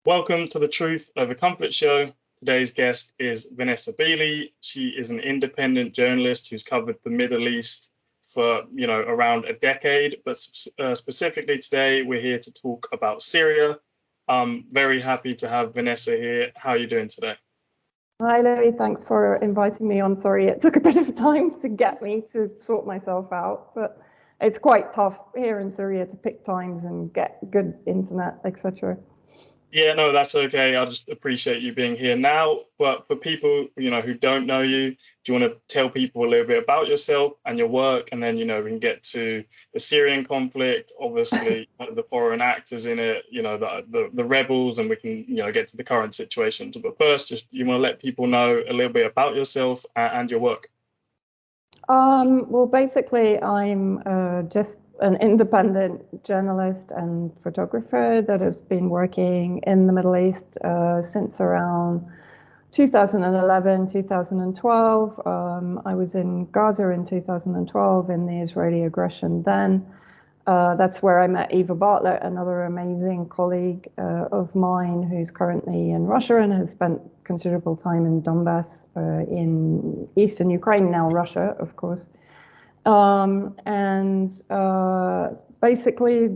Welcome to the Truth Over Comfort show. Today's guest is Vanessa Beeley. She is an independent journalist who's covered the Middle East for, around a decade. But specifically today, we're here to talk about Syria. I'm very happy to have Vanessa here. How are you doing today? Hi, Louis. Thanks for inviting me on. Sorry, it took a bit of time to get me to sort myself out, but it's quite tough here in Syria to pick times and get good internet, etc. Yeah, no, that's okay. I just appreciate you being here now. But for people, who don't know you, do you want to tell people a little bit about yourself and your work? And then, we can get to the Syrian conflict, obviously, the foreign actors in it, the rebels, and we can, get to the current situations. But first, just you want to let people know a little bit about yourself and your work. Well, basically, I'm just an independent journalist and photographer that has been working in the Middle East since around 2011, 2012. I was in Gaza in 2012 in the Israeli aggression then. That's where I met Eva Bartlett, another amazing colleague of mine who's currently in Russia and has spent considerable time in Donbass in eastern Ukraine, now Russia, of course. Basically,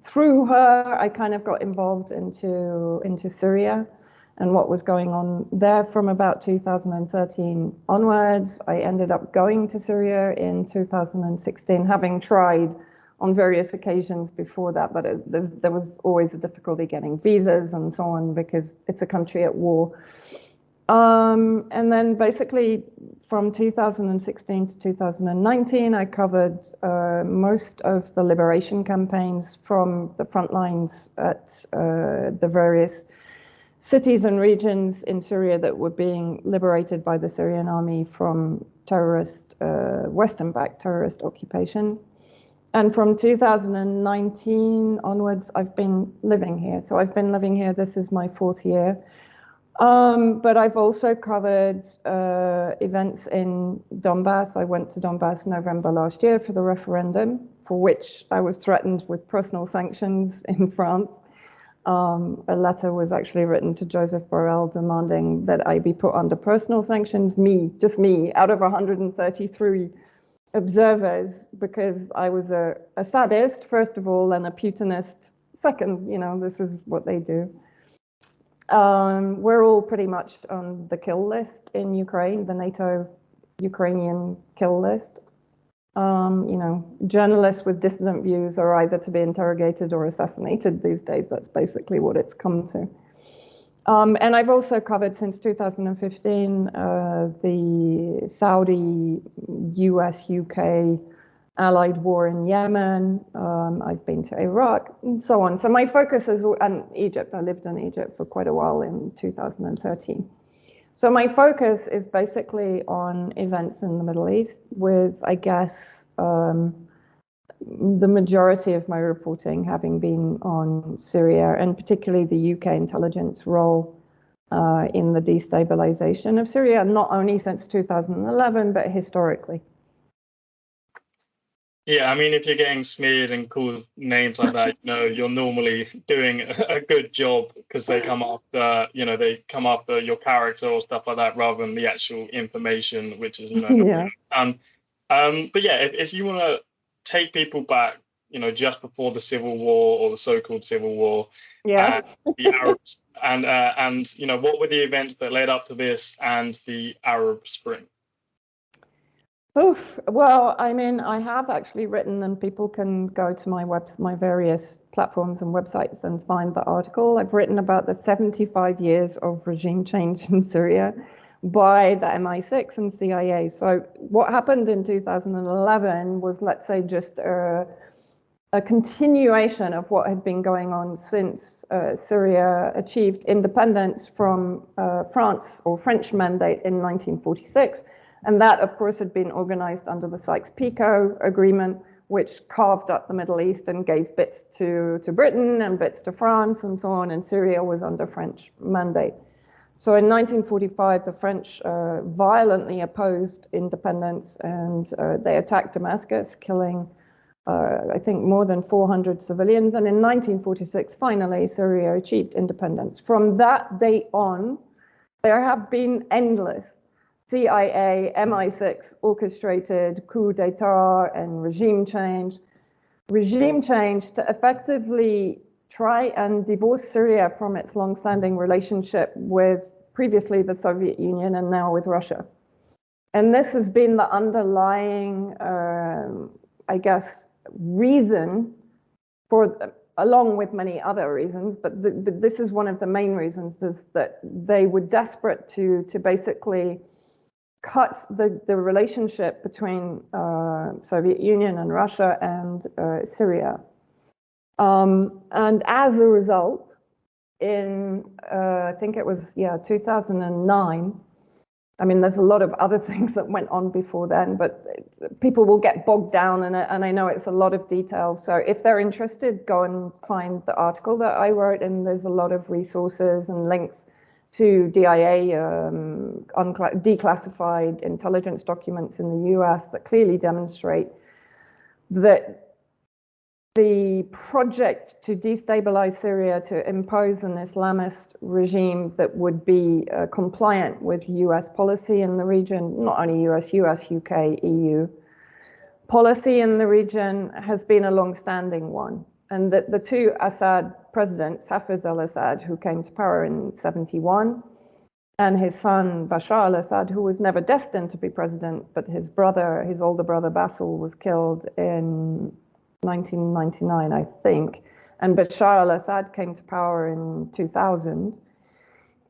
through her, I kind of got involved into Syria and what was going on there from about 2013 onwards. I ended up going to Syria in 2016, having tried on various occasions before that, but there was always a difficulty getting visas and so on because it's a country at war. And then basically from 2016 to 2019, I covered most of the liberation campaigns from the front lines at the various cities and regions in Syria that were being liberated by the Syrian army from Western-backed terrorist occupation. And from 2019 onwards, I've been living here. So I've been living here, this is my fourth year. But I've also covered events in Donbass. I went to Donbass November last year for the referendum, for which I was threatened with personal sanctions in France. A letter was actually written to Joseph Borrell demanding that I be put under personal sanctions, just me, out of 133 observers, because I was a sadist, first of all, and a Putinist second. This is what they do. We're all pretty much on the kill list in Ukraine, the NATO Ukrainian kill list. Journalists with dissident views are either to be interrogated or assassinated these days. That's basically what it's come to. And I've also covered since 2015 the Saudi, US, UK allied war in Yemen. I've been to Iraq and so on. So my focus is, and Egypt, I lived in Egypt for quite a while in 2013. So my focus is basically on events in the Middle East with, I guess, the majority of my reporting having been on Syria and particularly the UK intelligence role in the destabilization of Syria, not only since 2011, but historically. Yeah, I mean, if you're getting smeared and called names like that, you're normally doing a good job because they come after, your character or stuff like that rather than the actual information, which is, Yeah. But yeah, if you want to take people back, just before the Civil War or the so-called Civil War, Yeah. the Arabs, and what were the events that led up to this and the Arab Spring? Oof. Well, I mean, I have actually written, and people can go to my various platforms and websites and find the article. I've written about the 75 years of regime change in Syria by the MI6 and CIA. So what happened in 2011 was, let's say, just a continuation of what had been going on since Syria achieved independence from France or French mandate in 1946. And that, of course, had been organized under the Sykes-Picot Agreement, which carved up the Middle East and gave bits to Britain and bits to France and so on, and Syria was under French mandate. So in 1945, the French violently opposed independence and they attacked Damascus, killing I think, more than 400 civilians. And in 1946, finally, Syria achieved independence. From that day on, there have been endless CIA, MI6 orchestrated coup d'etat and regime change to effectively try and divorce Syria from its long-standing relationship with previously the Soviet Union and now with Russia. And this has been the underlying, I guess, reason for, along with many other reasons, but this is one of the main reasons, is that they were desperate to basically cut the relationship between Soviet Union and Russia and Syria. And as a result, in I think it was 2009. I mean, there's a lot of other things that went on before then, but people will get bogged down in it, and I know it's a lot of details. So if they're interested, go and find the article that I wrote, and there's a lot of resources and links to DIA, declassified intelligence documents in the US that clearly demonstrate that the project to destabilize Syria, to impose an Islamist regime that would be compliant with US policy in the region, not only US, UK, EU, policy in the region has been a long-standing one. And that the two Assad presidents, Hafez al-Assad, who came to power in 71, and his son Bashar al-Assad, who was never destined to be president, but his older brother Basil was killed in 1999, I think, and Bashar al-Assad came to power in 2000.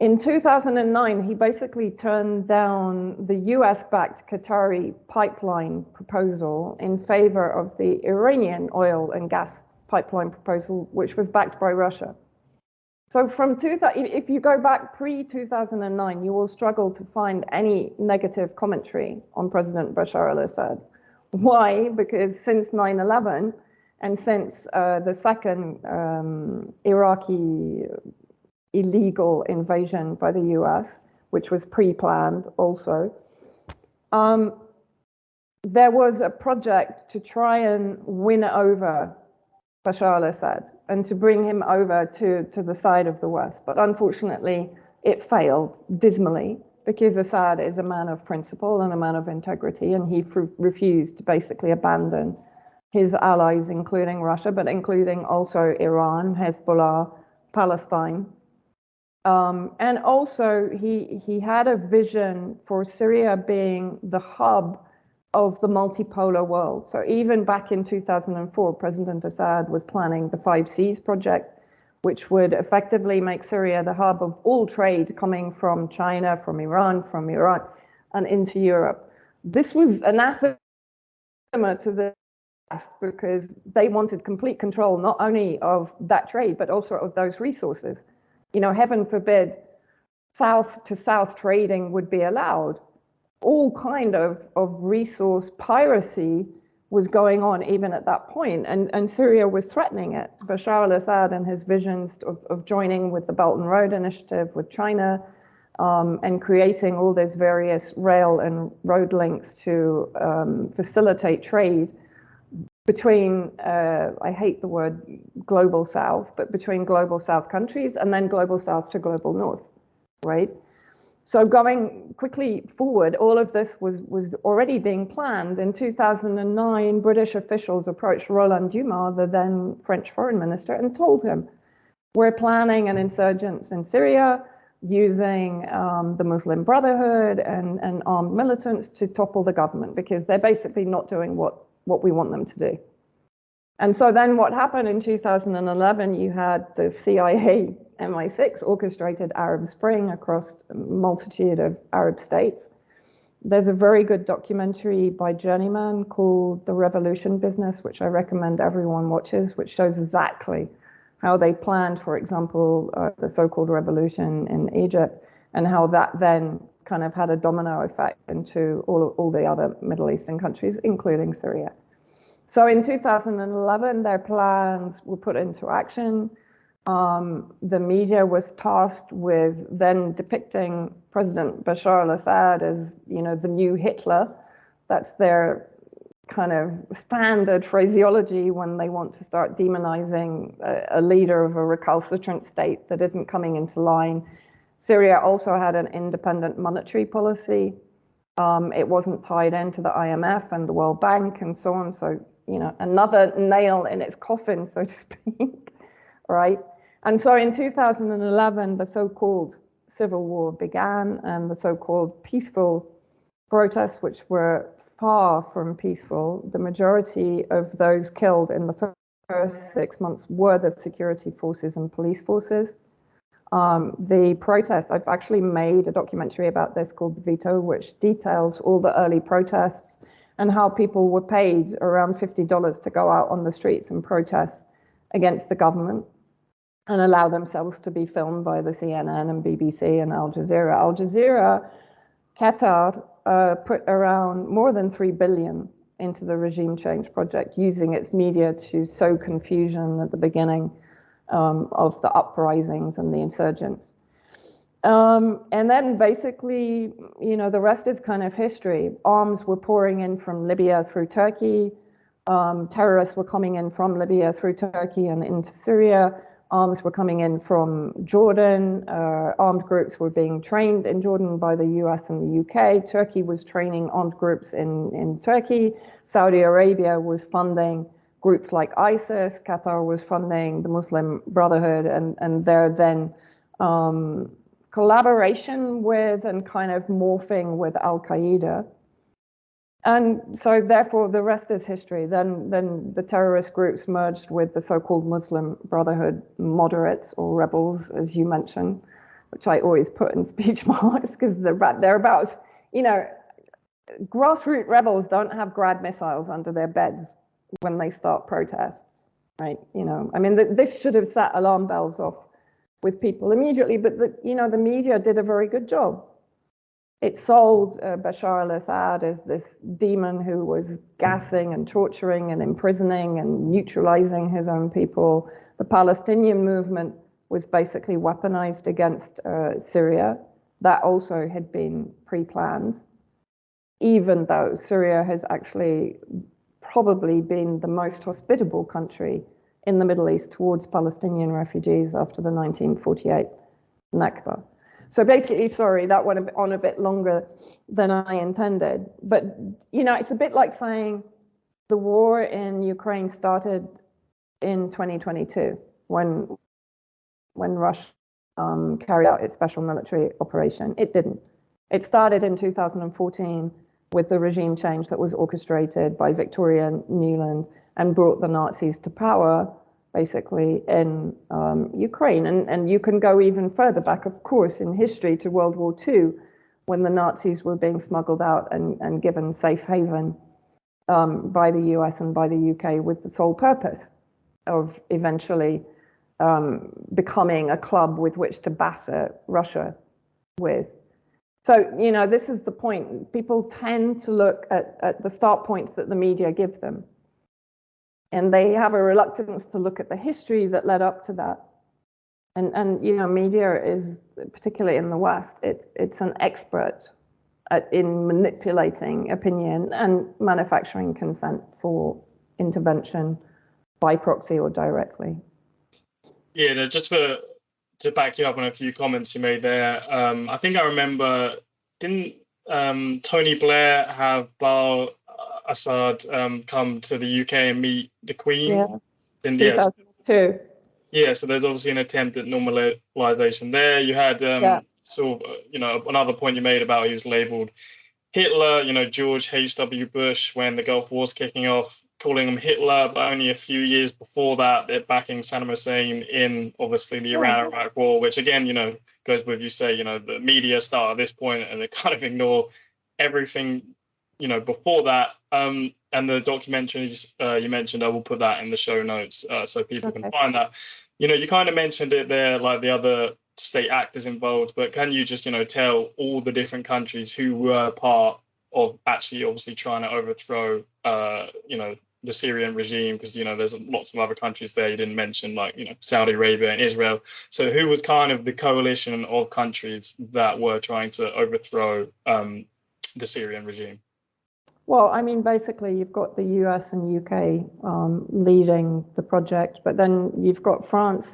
In 2009, he basically turned down the US-backed Qatari pipeline proposal in favor of the Iranian oil and gas pipeline proposal, which was backed by Russia. So from if you go back pre-2009, you will struggle to find any negative commentary on President Bashar al-Assad. Why? Because since 9/11 and since the second Iraqi illegal invasion by the US, which was pre-planned also, there was a project to try and win over Bashar al-Assad and to bring him over to the side of the West. But unfortunately, it failed dismally, because Assad is a man of principle and a man of integrity, and he refused to basically abandon his allies, including Russia, but including also Iran, Hezbollah, Palestine. And also he had a vision for Syria being the hub of the multipolar world. So even back in 2004, President Assad was planning the 5Cs project, which would effectively make Syria the hub of all trade coming from China, from Iran, from Iraq, and into Europe. This was anathema to the West, because they wanted complete control not only of that trade, but also of those resources. You know, heaven forbid, south-to-south trading would be allowed. All kind of resource piracy was going on even at that point, and Syria was threatening it. Bashar al-Assad and his visions of joining with the Belt and Road Initiative with China, and creating all those various rail and road links to facilitate trade between, I hate the word global south, but between global south countries and then global south to global north, right? So going quickly forward, all of this was already being planned. In 2009, British officials approached Roland Dumas, the then French foreign minister, and told him, we're planning an insurgence in Syria using the Muslim Brotherhood and armed militants to topple the government, because they're basically not doing what we want them to do. And so then what happened in 2011, you had the CIA MI6 orchestrated Arab Spring across a multitude of Arab states. There's a very good documentary by Journeyman called The Revolution Business, which I recommend everyone watches, which shows exactly how they planned, for example, the so-called revolution in Egypt, and how that then kind of had a domino effect into all the other Middle Eastern countries, including Syria. So in 2011, their plans were put into action. The media was tasked with then depicting President Bashar al-Assad as, you know, the new Hitler. That's their kind of standard phraseology when they want to start demonizing a leader of a recalcitrant state that isn't coming into line. Syria also had an independent monetary policy. It wasn't tied into the IMF and the World Bank and so on. So, another nail in its coffin, so to speak, right? And so in 2011, the so-called civil war began, and the so-called peaceful protests, which were far from peaceful. The majority of those killed in the first 6 months were the security forces and police forces. The protests, I've actually made a documentary about this called The Veto, which details all the early protests and how people were paid around $50 to go out on the streets and protest against the government and allow themselves to be filmed by the CNN and BBC and Al Jazeera. Al Jazeera, Qatar, put around more than $3 billion into the regime change project, using its media to sow confusion at the beginning of the uprisings and the insurgents. And then basically, the rest is kind of history. Arms were pouring in from Libya through Turkey. Terrorists were coming in from Libya through Turkey and into Syria. Arms were coming in from Jordan. Armed groups were being trained in Jordan by the US and the UK. Turkey was training armed groups in Turkey. Saudi Arabia was funding groups like ISIS. Qatar was funding the Muslim Brotherhood and their then collaboration with and kind of morphing with al-qaeda. And so therefore the rest is history. Then the terrorist groups merged with the so-called Muslim Brotherhood moderates or rebels, as you mentioned, which I always put in speech marks because they're about, grassroots rebels don't have Grad missiles under their beds when they start protests, right? This should have set alarm bells off with people immediately, but the media did a very good job. It sold Bashar al-Assad as this demon who was gassing and torturing and imprisoning and neutralizing his own people. The Palestinian movement was basically weaponized against Syria. That also had been pre-planned, even though Syria has actually probably been the most hospitable country in the Middle East towards Palestinian refugees after the 1948 Nakba. So basically, sorry, that went on a bit longer than I intended. But, it's a bit like saying the war in Ukraine started in 2022 when Russia carried out its special military operation. It didn't. It started in 2014 with the regime change that was orchestrated by Victoria Nuland and brought the Nazis to power, basically, in Ukraine. And you can go even further back, of course, in history to World War II, when the Nazis were being smuggled out and given safe haven by the US and by the UK with the sole purpose of eventually becoming a club with which to batter Russia with. So, this is the point. People tend to look at the start points that the media give them. And they have a reluctance to look at the history that led up to that. And media is, particularly in the West, it's an expert in manipulating opinion and manufacturing consent for intervention by proxy or directly. Yeah, no, just to back you up on a few comments you made there, I think I remember, didn't Tony Blair have Assad come to the UK and meet the Queen? Yeah, and yes, 2002. Yeah, so there's obviously an attempt at normalization there. You had sort of, another point you made about he was labeled Hitler, George H.W. Bush, when the Gulf War's kicking off, calling him Hitler, but only a few years before that, they're backing Saddam Hussein in, obviously, the Iran-Iraq war, which, again, goes with, you say, the media start at this point and they kind of ignore everything, before that. And the documentaries you mentioned, I will put that in the show notes so people can find that. You kind of mentioned it there, like the other state actors involved, but can you just, tell all the different countries who were part of actually obviously trying to overthrow, the Syrian regime? Because, there's lots of other countries there you didn't mention, like, Saudi Arabia and Israel. So who was kind of the coalition of countries that were trying to overthrow the Syrian regime? Well, I mean, basically, you've got the US and UK leading the project, but then you've got France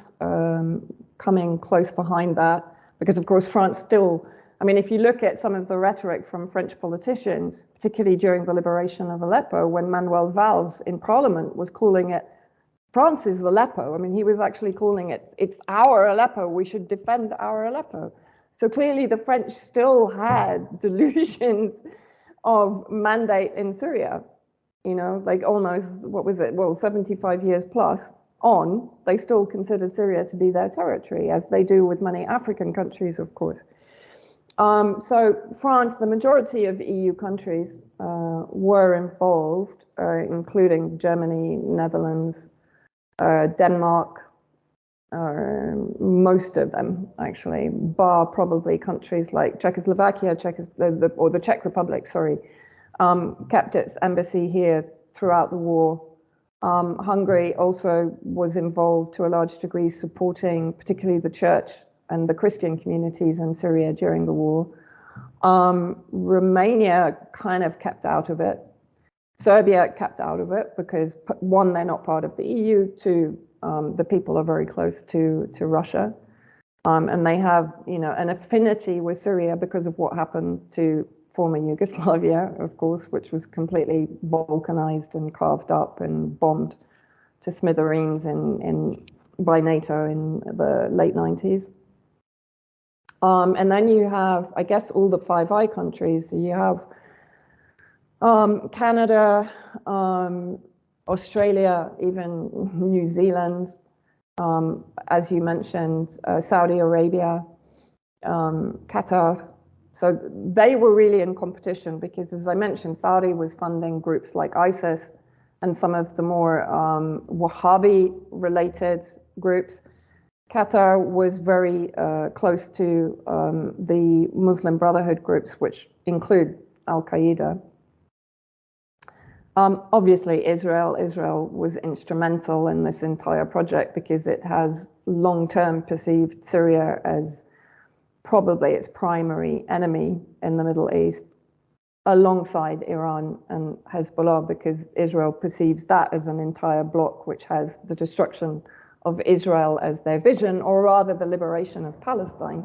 coming close behind that, because, of course, France still, I mean, if you look at some of the rhetoric from French politicians, particularly during the liberation of Aleppo, when Manuel Valls in Parliament was calling it France's Aleppo, I mean, he was actually calling it, it's our Aleppo, we should defend our Aleppo. So clearly the French still had delusions of mandate in Syria, you know, like almost, what was it? Well, 75 years plus on, they still considered Syria to be their territory, as they do with many African countries, of course. So France, the majority of EU countries were involved, including Germany, Netherlands, Denmark, most of them actually, bar probably countries like Czechoslovakia, or the Czech Republic, sorry, kept its embassy here throughout the war. Hungary also was involved to a large degree, supporting particularly the church and the Christian communities in Syria during the war. Romania kind of kept out of it. Serbia kept out of it because, one, they're not part of the EU, two, the people are very close to Russia, and they have, you know, an affinity with Syria because of what happened to former Yugoslavia, of course, which was completely balkanized and carved up and bombed to smithereens by NATO in the late 90s. And then you have, I guess, all the Five Eyes countries. So you have Canada, Australia, even New Zealand, as you mentioned, Saudi Arabia, Qatar. So they were really in competition because, as I mentioned, Saudi was funding groups like ISIS and some of the more Wahhabi-related groups. Qatar was very close to the Muslim Brotherhood groups, which include al-qaeda. Obviously, Israel was instrumental in this entire project because it has long-term perceived Syria as probably its primary enemy in the Middle East, alongside Iran and Hezbollah, because Israel perceives that as an entire bloc which has the destruction of Israel as their vision, or rather the liberation of Palestine,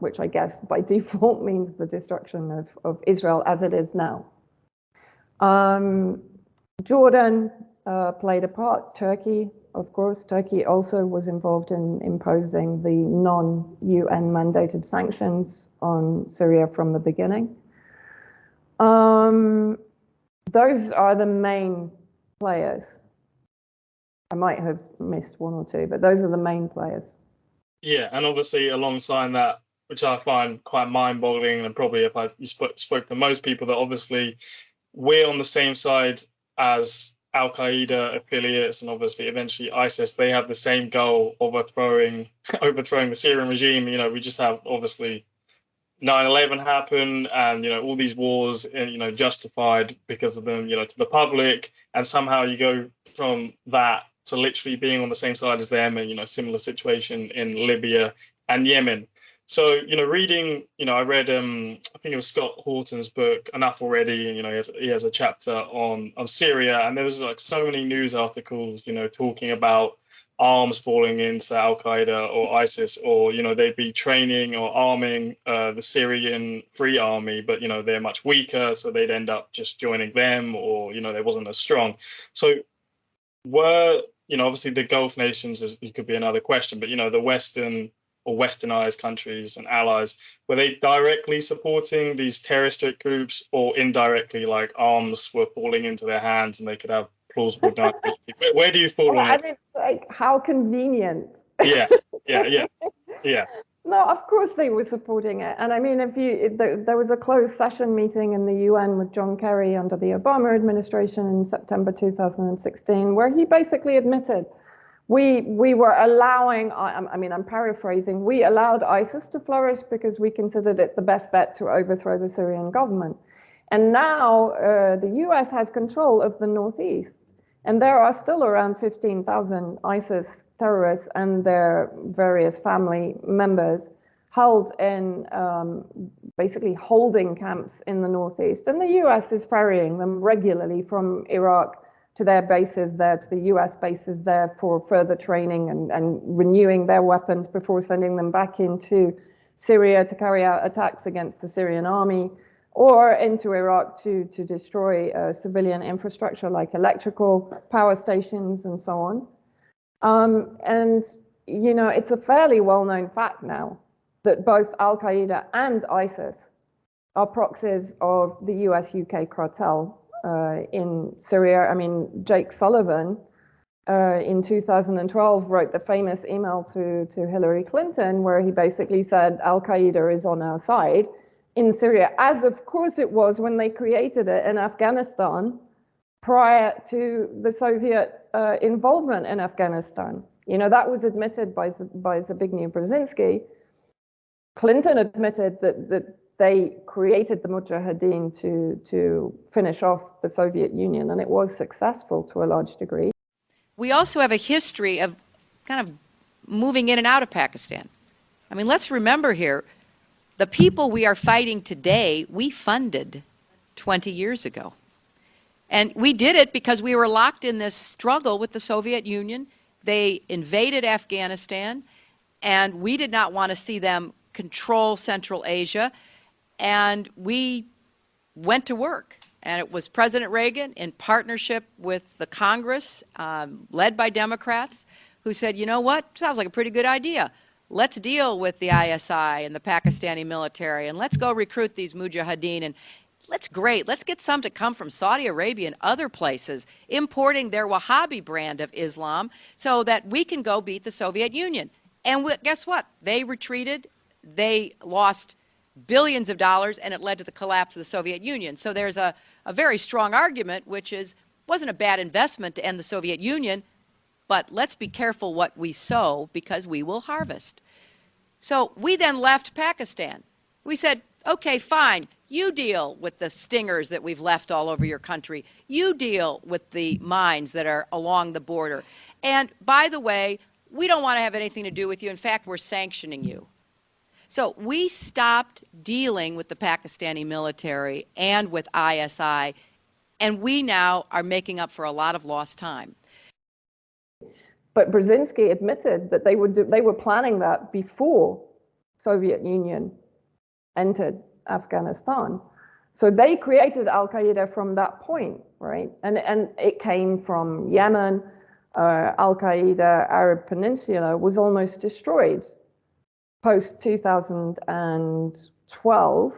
which I guess by default means the destruction of Israel as it is now. Jordan played a part, Turkey, of course. Turkey also was involved in imposing the non-UN mandated sanctions on Syria from the beginning. Those are the main players. I might have missed one or two, but those are the main players. Yeah, and obviously alongside that, which I find quite mind-boggling, and probably if you spoke to most people, that obviously we're on the same side as al-qaeda affiliates, and obviously eventually ISIS. They have the same goal of overthrowing the Syrian regime. You know, we just have obviously 9/11 happen, and you know, all these wars, you know, justified because of them, you know, to the public, and somehow you go from that to literally being on the same side as them, and you know, similar situation in Libya and Yemen. So, you know, reading, you know, I read, I think it was Scott Horton's book, Enough Already, and, you know, he has a chapter on Syria, and there was like so many news articles, you know, talking about arms falling into al-qaeda or ISIS, or, you know, they'd be training or arming the Syrian Free Army, but, you know, they're much weaker, so they'd end up just joining them, or, you know, they wasn't as strong. So you know, obviously the Gulf nations it could be another question, but, you know, the Western or westernized countries and allies, were they directly supporting these terrorist groups, or indirectly, like arms were falling into their hands and they could have plausible deniability? Where do you fall on it? And it's like, how convenient. Yeah. No, of course they were supporting it. And I mean, there was a closed session meeting in the UN with John Kerry under the Obama administration in September 2016, where he basically admitted we were allowing, I mean, I'm paraphrasing, we allowed ISIS to flourish because we considered it the best bet to overthrow the Syrian government. And now the US has control of the Northeast, and there are still around 15,000 ISIS terrorists and their various family members held in basically holding camps in the northeast. And the US is ferrying them regularly from Iraq to their bases there, to the US bases there for further training and renewing their weapons before sending them back into Syria to carry out attacks against the Syrian army, or into Iraq to destroy civilian infrastructure like electrical power stations and so on. And, you know, it's a fairly well-known fact now that both al-Qaeda and ISIS are proxies of the US-UK cartel in Syria. I mean, Jake Sullivan in 2012 wrote the famous email to Hillary Clinton where he basically said al-Qaeda is on our side in Syria, as of course it was when they created it in Afghanistan prior to the Soviet involvement in Afghanistan. You know, that was admitted by Zbigniew Brzezinski. Clinton admitted that they created the Mujahideen to finish off the Soviet Union, and it was successful to a large degree. We also have a history of kind of moving in and out of Pakistan. I mean, let's remember here, the people we are fighting today, we funded 20 years ago. And we did it because we were locked in this struggle with the Soviet Union. They invaded Afghanistan, and we did not want to see them control Central Asia. And we went to work. And it was President Reagan in partnership with the Congress, led by Democrats, who said, you know what, sounds like a pretty good idea. Let's deal with the ISI and the Pakistani military, and let's go recruit these Mujahideen. And let's get some to come from Saudi Arabia and other places, importing their Wahhabi brand of Islam so that we can go beat the Soviet Union. And guess what? They retreated. They lost billions of dollars, and it led to the collapse of the Soviet Union. So there's a very strong argument, which is, wasn't a bad investment to end the Soviet Union, but let's be careful what we sow because we will harvest. So we then left Pakistan. We said, okay, fine, you deal with the stingers that we've left all over your country. You deal with the mines that are along the border. And by the way, we don't want to have anything to do with you. In fact, we're sanctioning you. So we stopped dealing with the Pakistani military and with ISI, and we now are making up for a lot of lost time. But Brzezinski admitted that they were planning that before Soviet Union entered Afghanistan. So they created al-Qaeda from that point, right? And it came from Yemen. Al-Qaeda, Arab Peninsula, was almost destroyed post-2012.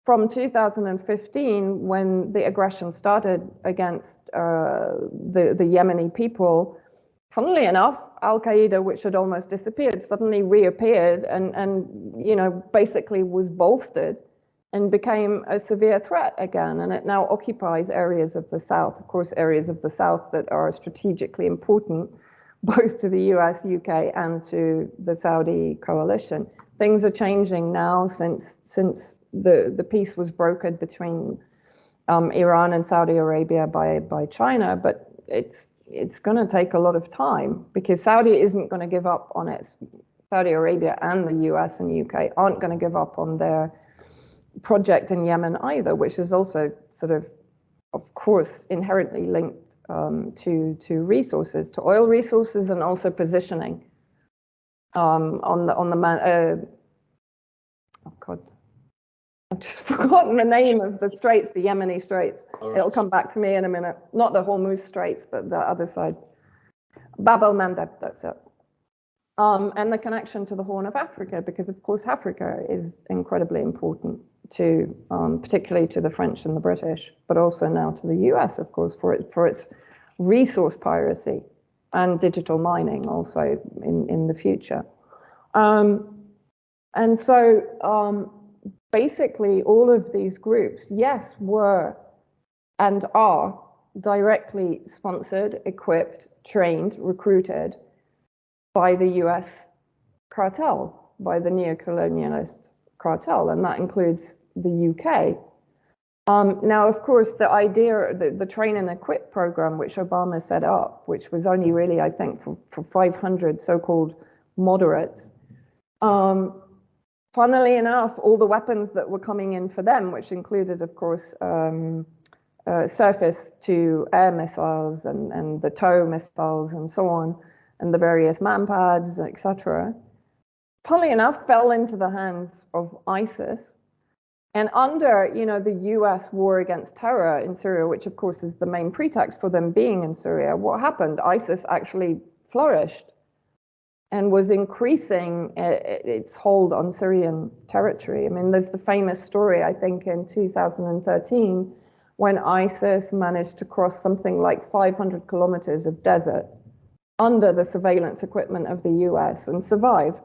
From 2015, when the aggression started against the Yemeni people, funnily enough, Al-Qaeda, which had almost disappeared, suddenly reappeared and you know, basically was bolstered and became a severe threat again. And it now occupies areas of the south, of course, areas of the south that are strategically important, both to the US, UK, and to the Saudi coalition. Things are changing now since the peace was brokered between Iran and Saudi Arabia by China, but it's going to take a lot of time because Saudi isn't going to give up on its, Saudi Arabia and the US and UK aren't going to give up on their project in Yemen either, which is also sort of course, inherently linked to resources, to oil resources, and also positioning on the oh God, I've just forgotten the name of the straits, the Yemeni straits. Right. It'll come back to me in a minute. Not the Hormuz straits, but the other side. Bab el-Mandeb, that's it. And the connection to the Horn of Africa, because of course Africa is incredibly important to, particularly to the French and the British, but also now to the US, of course, for its resource piracy and digital mining also in the future. And so basically all of these groups, yes, were and are directly sponsored, equipped, trained, recruited by the US cartel, by the neo-colonialist cartel, and that includes the UK. Now, of course, the idea, the train and equip program, which Obama set up, which was only really, I think, for 500 so-called moderates, funnily enough, all the weapons that were coming in for them, which included, of course, surface-to-air missiles and the TOW missiles and so on, and the various manpads, etc., funnily enough, fell into the hands of ISIS. And under, the US war against terror in Syria, which of course is the main pretext for them being in Syria, what happened? ISIS actually flourished and was increasing its hold on Syrian territory. I mean, there's the famous story, I think, in 2013, when ISIS managed to cross something like 500 kilometers of desert under the surveillance equipment of the US and survived.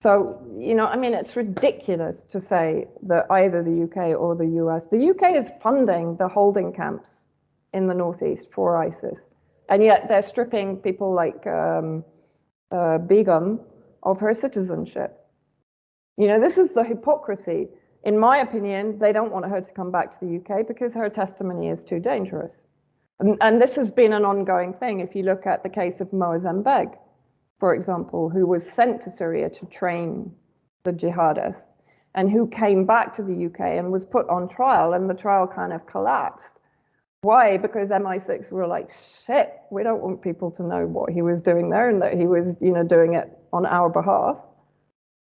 So, it's ridiculous to say that either the UK or the US, the UK is funding the holding camps in the northeast for ISIS. And yet they're stripping people like Begum of her citizenship. This is the hypocrisy. In my opinion, they don't want her to come back to the UK because her testimony is too dangerous. And this has been an ongoing thing. If you look at the case of Moazzam Beg, for example, who was sent to Syria to train the jihadists and who came back to the UK and was put on trial, and the trial kind of collapsed. Why? Because MI6 were like, shit, we don't want people to know what he was doing there and that he was, doing it on our behalf.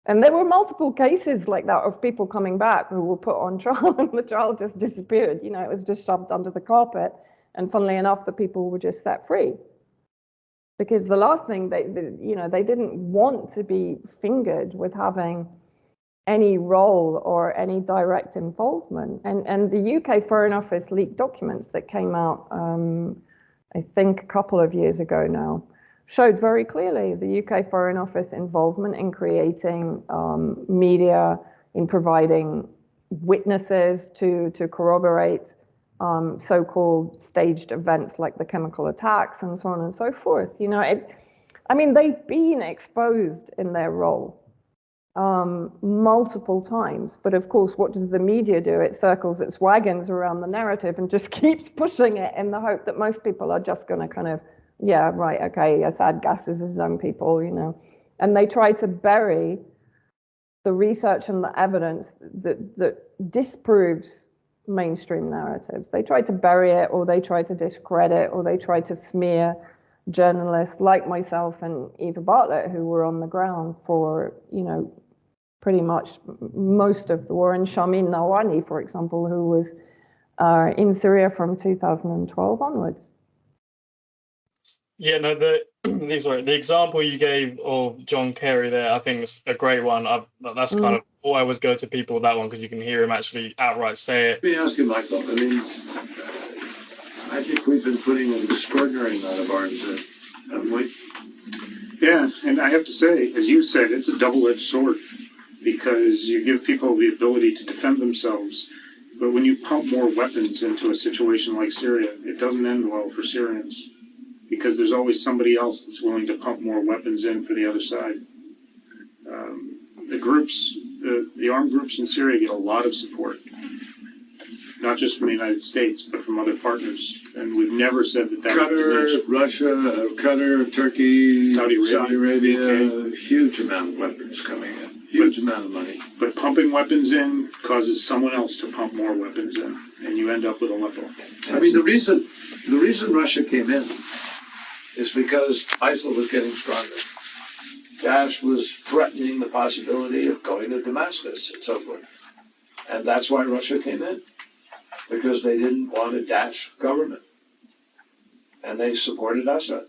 And there were multiple cases like that of people coming back who were put on trial and the trial just disappeared. It was just shoved under the carpet. And funnily enough, the people were just set free. Because the last thing they didn't want to be fingered with having any role or any direct involvement. And the UK Foreign Office leaked documents that came out, I think a couple of years ago now, showed very clearly the UK Foreign Office involvement in creating media, in providing witnesses to corroborate so-called staged events like the chemical attacks and so on and so forth. They've been exposed in their role multiple times. But of course, what does the media do? It circles its wagons around the narrative and just keeps pushing it in the hope that most people are just going to kind of, yeah, right, okay, Assad gasses his own people, And they try to bury the research and the evidence that disproves mainstream narratives. They try to bury it, or they try to discredit, or they try to smear journalists like myself and Eva Bartlett, who were on the ground for, pretty much most of the war, and Shamin Nawani, for example, who was in Syria from 2012 onwards. Yeah, no, the example you gave of John Kerry there, I think is a great one. That's kind of, I always go to people with that one because you can hear him actually outright say it. Let me ask you, Michael. I think we've been putting an extraordinary amount of arms in, haven't we? Yeah, and I have to say, as you said, it's a double-edged sword because you give people the ability to defend themselves, but when you pump more weapons into a situation like Syria, it doesn't end well for Syrians because there's always somebody else that's willing to pump more weapons in for the other side. The armed groups in Syria get a lot of support, not just from the United States, but from other partners. And we've never said that Qatar, Russia, Qatar, Turkey, Saudi Arabia, huge amount of weapons coming in, huge amount of money. But pumping weapons in causes someone else to pump more weapons in, and you end up with Aleppo. The reason Russia came in is because ISIL was getting stronger. Daesh was threatening the possibility of going to Damascus and so forth. And that's why Russia came in, because they didn't want a Daesh government. And they supported Assad.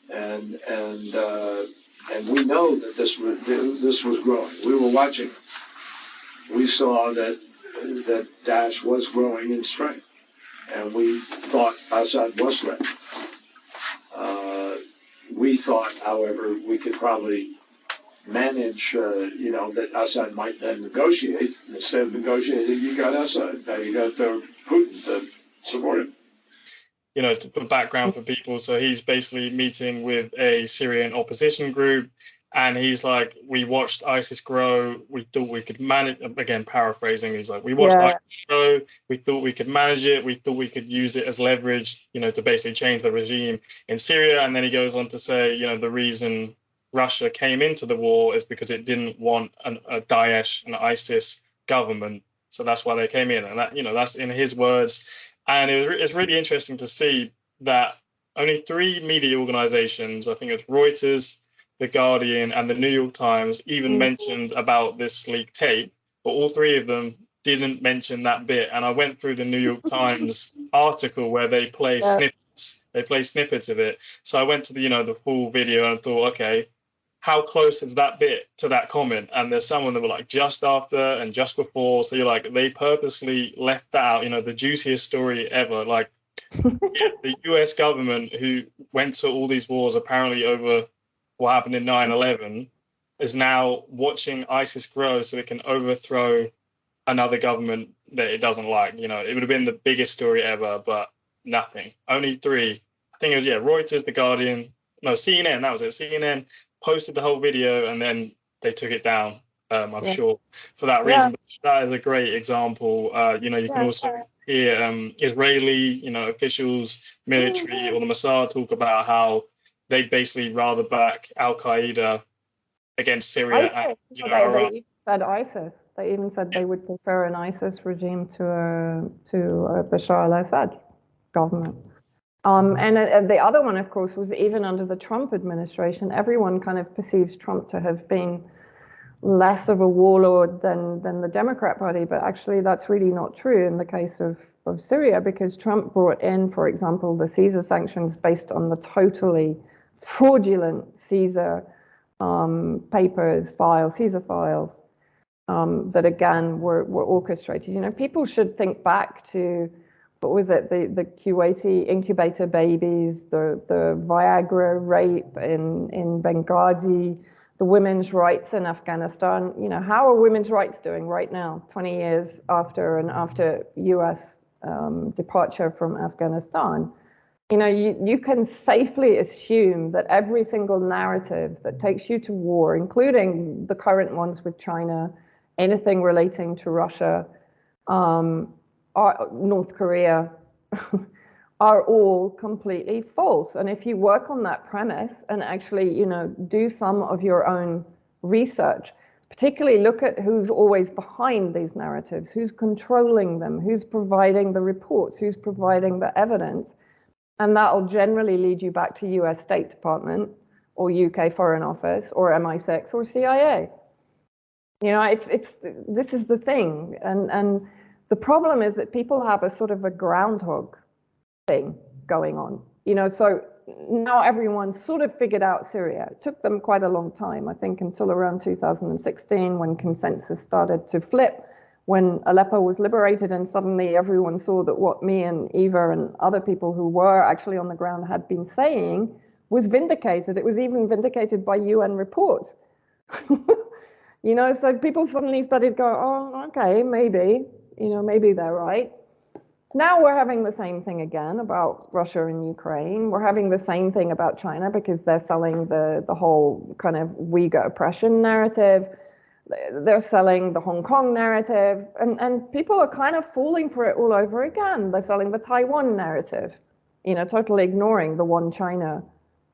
And we know that this was growing. We were watching. We saw that Daesh was growing in strength. And we thought Assad was threatened. We thought, however, we could probably manage, that Assad might then negotiate. Instead of negotiating, you got Assad. Now you got Putin to support him. For background for people, so he's basically meeting with a Syrian opposition group, and he's like, we watched ISIS grow, we thought we could manage, again, paraphrasing, he's like, we watched ISIS grow, we thought we could manage it, we thought we could use it as leverage, to basically change the regime in Syria. And then he goes on to say, the reason Russia came into the war is because it didn't want a Daesh and ISIS government. So that's why they came in. And that, that's in his words. And it's really interesting to see that only 3 media organizations, I think it's Reuters, The Guardian, and the New York Times, even mentioned about this leaked tape, but all 3 of them didn't mention that bit. And I went through the New York Times article where they play snippets. They play snippets of it. So I went to the full video and thought, okay, how close is that bit to that comment? And there's someone that were like just after and just before. So you're like, they purposely left that out, the juiciest story ever. Like the US government, who went to all these wars apparently over what happened in 9/11, is now watching ISIS grow so it can overthrow another government that it doesn't like. It would have been the biggest story ever, but nothing. Only 3. I think it was, Reuters, The Guardian, no, CNN, that was it. CNN posted the whole video and then they took it down, I'm sure, for that reason. But that is a great example. You can also hear Israeli, officials, military, or the Mossad talk about how they basically rather back al-Qaeda against Syria. ISIS, they even said ISIS. They even said they would prefer an ISIS regime to a Bashar al-Assad government. And the other one, of course, was even under the Trump administration, everyone kind of perceives Trump to have been less of a warlord than the Democrat Party, but actually that's really not true in the case of Syria, because Trump brought in, for example, the Caesar sanctions based on the totally fraudulent Caesar Caesar files, that again were orchestrated. People should think back to, what was it, the Kuwaiti incubator babies, the Viagra rape in Benghazi, the women's rights in Afghanistan. How are women's rights doing right now, 20 years after US departure from Afghanistan? You can safely assume that every single narrative that takes you to war, including the current ones with China, anything relating to Russia, North Korea, are all completely false. And if you work on that premise and actually, do some of your own research, particularly look at who's always behind these narratives, who's controlling them, who's providing the reports, who's providing the evidence, and that'll generally lead you back to US State Department or UK Foreign Office or MI6 or CIA. This is the thing. And the problem is that people have a sort of a groundhog thing going on. So now everyone's sort of figured out Syria. It took them quite a long time, I think, until around 2016, when consensus started to flip, when Aleppo was liberated, and suddenly everyone saw that what me and Eva and other people who were actually on the ground had been saying was vindicated. It was even vindicated by UN reports. So people suddenly started going, oh, okay, maybe they're right. Now we're having the same thing again about Russia and Ukraine. We're having the same thing about China, because they're selling the whole kind of Uyghur oppression narrative. They're selling the Hong Kong narrative, and people are kind of falling for it all over again. They're selling the Taiwan narrative, totally ignoring the one China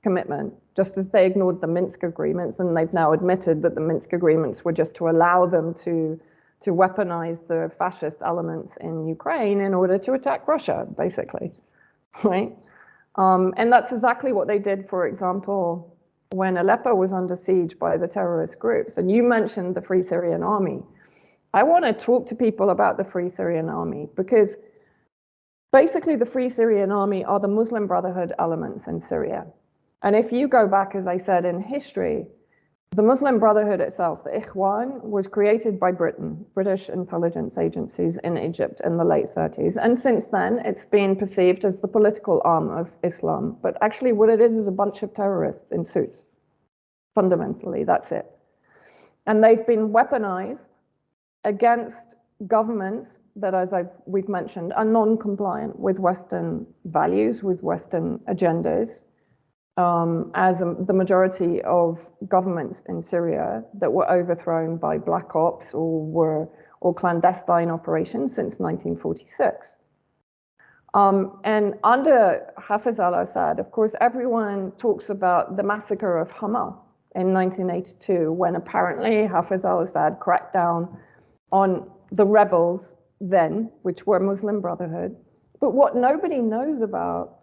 commitment, just as they ignored the Minsk agreements, and they've now admitted that the Minsk agreements were just to allow them to weaponize the fascist elements in Ukraine in order to attack Russia, basically, right? And that's exactly what they did, for example, when Aleppo was under siege by the terrorist groups. And you mentioned the Free Syrian Army. I want to talk to people about the Free Syrian Army, because basically the Free Syrian Army are the Muslim Brotherhood elements in Syria. And if you go back, as I said, in history, the Muslim Brotherhood itself, the Ikhwan, was created by Britain, British intelligence agencies in Egypt in the late 30s. And since then, it's been perceived as the political arm of Islam. But actually what it is a bunch of terrorists in suits. Fundamentally, that's it. And they've been weaponized against governments that, as we've mentioned, are non-compliant with Western values, with Western agendas. As the majority of governments in Syria that were overthrown by black ops or clandestine operations since 1946. And under Hafez al-Assad, of course, everyone talks about the massacre of Hama in 1982, when apparently Hafiz al-Assad cracked down on the rebels then, which were Muslim Brotherhood. But what nobody knows about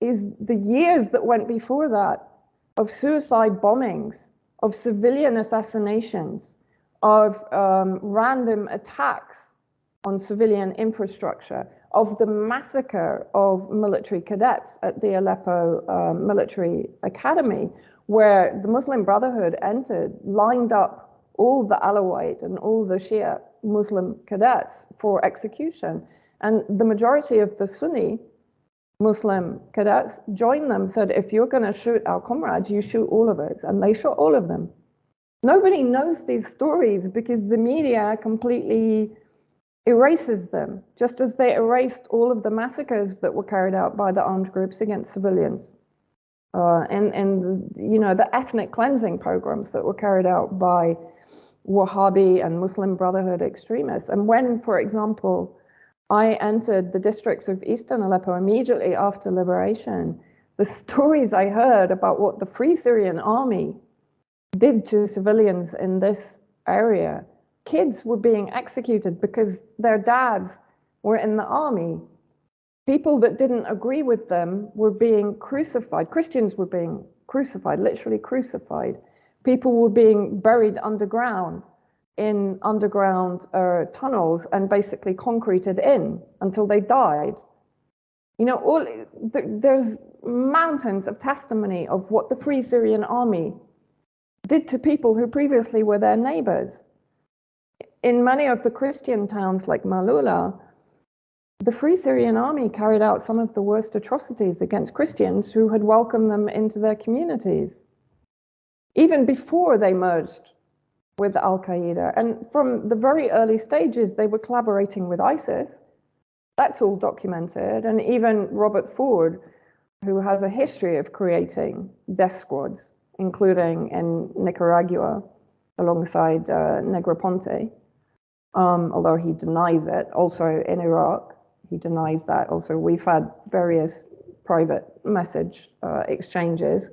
is the years that went before that of suicide bombings, of civilian assassinations, of random attacks on civilian infrastructure, of the massacre of military cadets at the Aleppo military academy, where the Muslim Brotherhood entered, lined up all the Alawite and all the Shia Muslim cadets for execution. And the majority of the Sunni Muslim cadets joined them, said, if you're going to shoot our comrades, you shoot all of us. And they shot all of them. Nobody knows these stories because the media completely erases them, just as they erased all of the massacres that were carried out by the armed groups against civilians. And you know, the ethnic cleansing programs that were carried out by Wahhabi and Muslim Brotherhood extremists. And when, for example, I entered the districts of Eastern Aleppo immediately after liberation, the stories I heard about what the Free Syrian Army did to civilians in this area. Kids were being executed because their dads were in the army. People that didn't agree with them were being crucified. Christians were being crucified, literally crucified. People were being buried underground in underground tunnels and basically concreted in until they died. You know, there's mountains of testimony of what the Free Syrian Army did to people who previously were their neighbors. In many of the Christian towns like Malula, the Free Syrian Army carried out some of the worst atrocities against Christians who had welcomed them into their communities, even before they merged with al-qaeda. And from the very early stages, they were collaborating with ISIS. That's all documented. And even Robert Ford, who has a history of creating death squads, including in Nicaragua, alongside Negroponte, although he denies it. Also in Iraq, he denies that. Also, we've had various private message exchanges.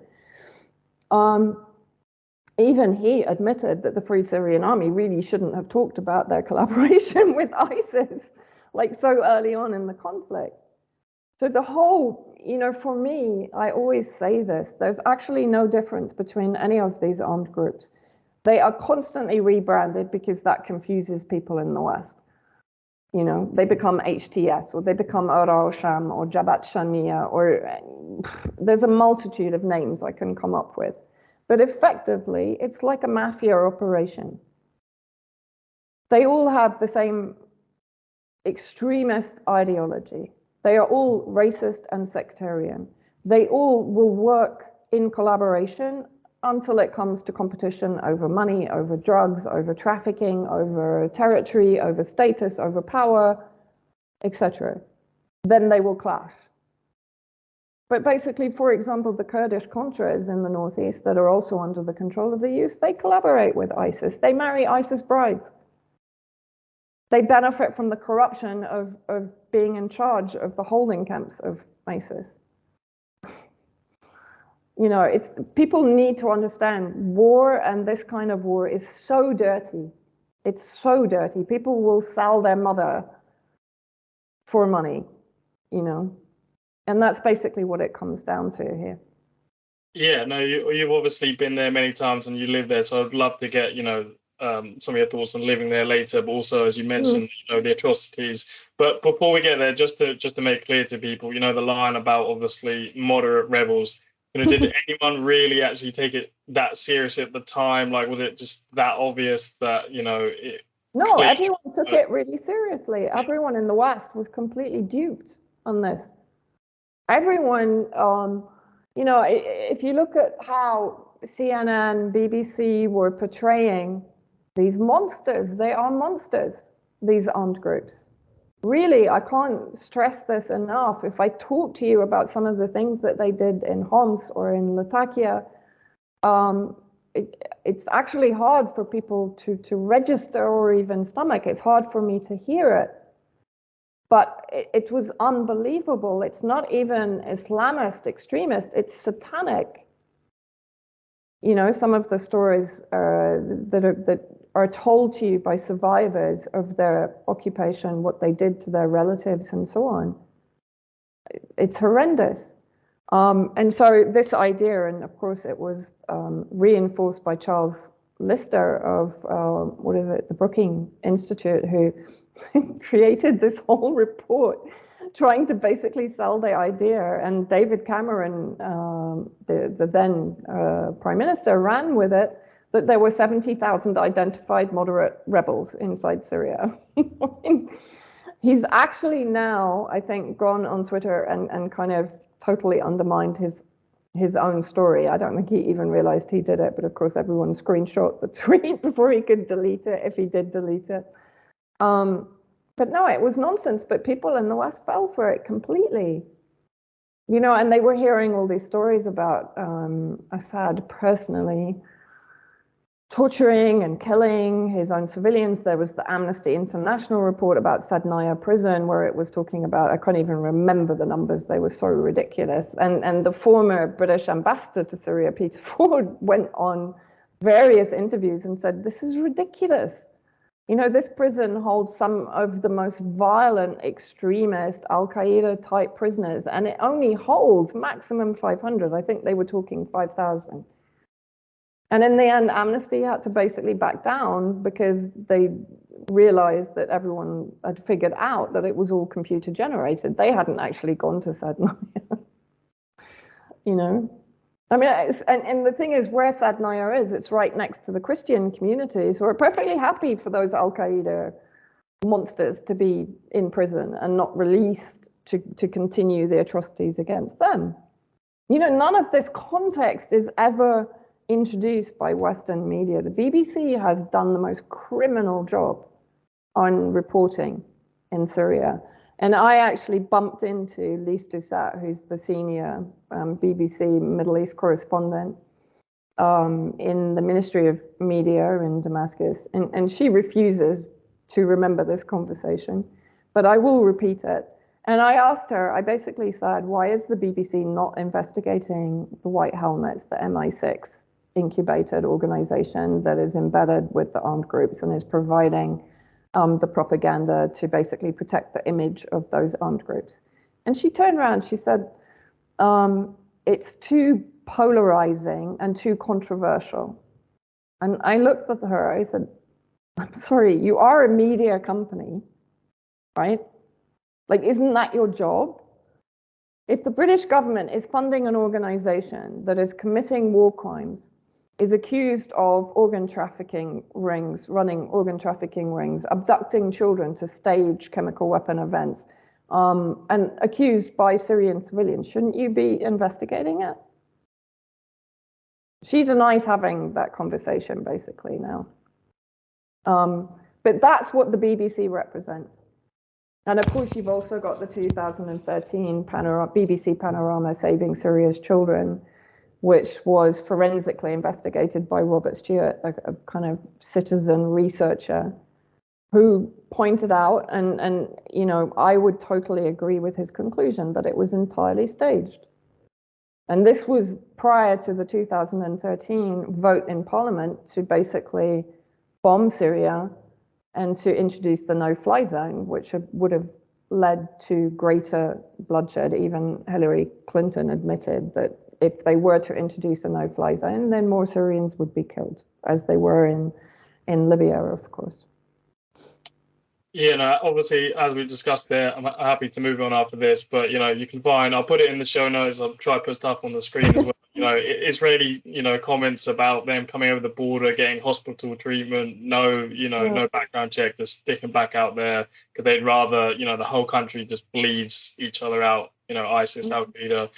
Even he admitted that the Free Syrian Army really shouldn't have talked about their collaboration with ISIS, like so early on in the conflict. So the whole, you know, for me, I always say this, there's actually no difference between any of these armed groups. They are constantly rebranded because that confuses people in the West. You know, they become HTS, or they become Ora al-Sham, or Jabhat Shamia, or there's a multitude of names I can come up with. But effectively, it's like a mafia operation. They all have the same extremist ideology. They are all racist and sectarian. They all will work in collaboration until it comes to competition over money, over drugs, over trafficking, over territory, over status, over power, etc. Then they will clash. But basically, for example, the Kurdish Contras in the northeast that are also under the control of the youth, they collaborate with ISIS. They marry ISIS brides. They benefit from the corruption of being in charge of the holding camps of ISIS. You know, people need to understand war, and this kind of war is so dirty. It's so dirty. People will sell their mother for money, you know. And that's basically what it comes down to here. Yeah, no, you've obviously been there many times and you live there, so I'd love to get, you know, some of your thoughts on living there later, but also, as you mentioned, you know, the atrocities. But before we get there, just to make clear to people, you know, the line about obviously moderate rebels, you know, did anyone really actually take it that serious at the time? Like, was it just that obvious that, you know, No, everyone took it really seriously. Everyone in the West was completely duped on this. Everyone, you know, if you look at how CNN, BBC were portraying these monsters, they are monsters, these armed groups. Really, I can't stress this enough. If I talk to you about some of the things that they did in Homs or in Latakia, it's actually hard for people to register or even stomach. It's hard for me to hear it. But it was unbelievable. It's not even Islamist extremist, it's satanic. some of the stories that are told to you by survivors of their occupation, what they did to their relatives and so on, it's horrendous. And so this idea, and of course it was reinforced by Charles Lister of, the Brookings Institute, who created this whole report trying to basically sell the idea. And David Cameron, the then Prime Minister, ran with it, that there were 70,000 identified moderate rebels inside Syria. He's actually now, I think, gone on Twitter and kind of totally undermined his own story. I don't think he even realized he did it, but of course everyone screenshot the tweet before he could delete it, if he did delete it. But no, it was nonsense, but people in the West fell for it completely. And they were hearing all these stories about Assad personally torturing and killing his own civilians. There was the Amnesty International report about Sadnaya prison, where it was talking about, I can't even remember the numbers, they were so ridiculous. And the former British ambassador to Syria, Peter Ford, went on various interviews and said, this is ridiculous. This prison holds some of the most violent, extremist, al-qaeda type prisoners, and it only holds maximum 500. I think they were talking 5,000. And in the end, Amnesty had to basically back down because they realized that everyone had figured out that it was all computer generated. They hadn't actually gone to Sadnaya. I mean, and the thing is, where Sadnaya is, it's right next to the Christian communities who are perfectly happy for those al-Qaeda monsters to be in prison and not released to continue the atrocities against them. None of this context is ever introduced by Western media. The BBC has done the most criminal job on reporting in Syria. And I actually bumped into Lise Doucet, who's the senior BBC Middle East correspondent in the Ministry of Media in Damascus. And she refuses to remember this conversation, but I will repeat it. And I asked her, I basically said, why is the BBC not investigating the White Helmets, the MI6 incubated organization that is embedded with the armed groups and is providing the propaganda to basically protect the image of those armed groups? And she turned around, she said, it's too polarizing and too controversial. And I looked at her, I said, I'm sorry, you are a media company, right? Like, isn't that your job? If the British government is funding an organization that is committing war crimes, is accused of organ trafficking rings, running organ trafficking rings, abducting children to stage chemical weapon events, and accused by Syrian civilians, shouldn't you be investigating it? She denies having that conversation basically now. But that's what the BBC represents. And of course, you've also got the 2013 BBC Panorama Saving Syria's Children, which was forensically investigated by Robert Stewart, a kind of citizen researcher, who pointed out, and I would totally agree with his conclusion, that it was entirely staged. And this was prior to the 2013 vote in Parliament to basically bomb Syria and to introduce the no-fly zone, which would have led to greater bloodshed. Even Hillary Clinton admitted that if they were to introduce a no-fly zone, then more Syrians would be killed, as they were in Libya, of course. Yeah, no, obviously, as we discussed there, I'm happy to move on after this, but, you can find, I'll put it in the show notes, I'll try to put stuff on the screen as well. Israeli, comments about them coming over the border, getting hospital treatment, no background check, just sticking back out there because they'd rather, the whole country just bleeds each other out, ISIS, Al-Qaeda.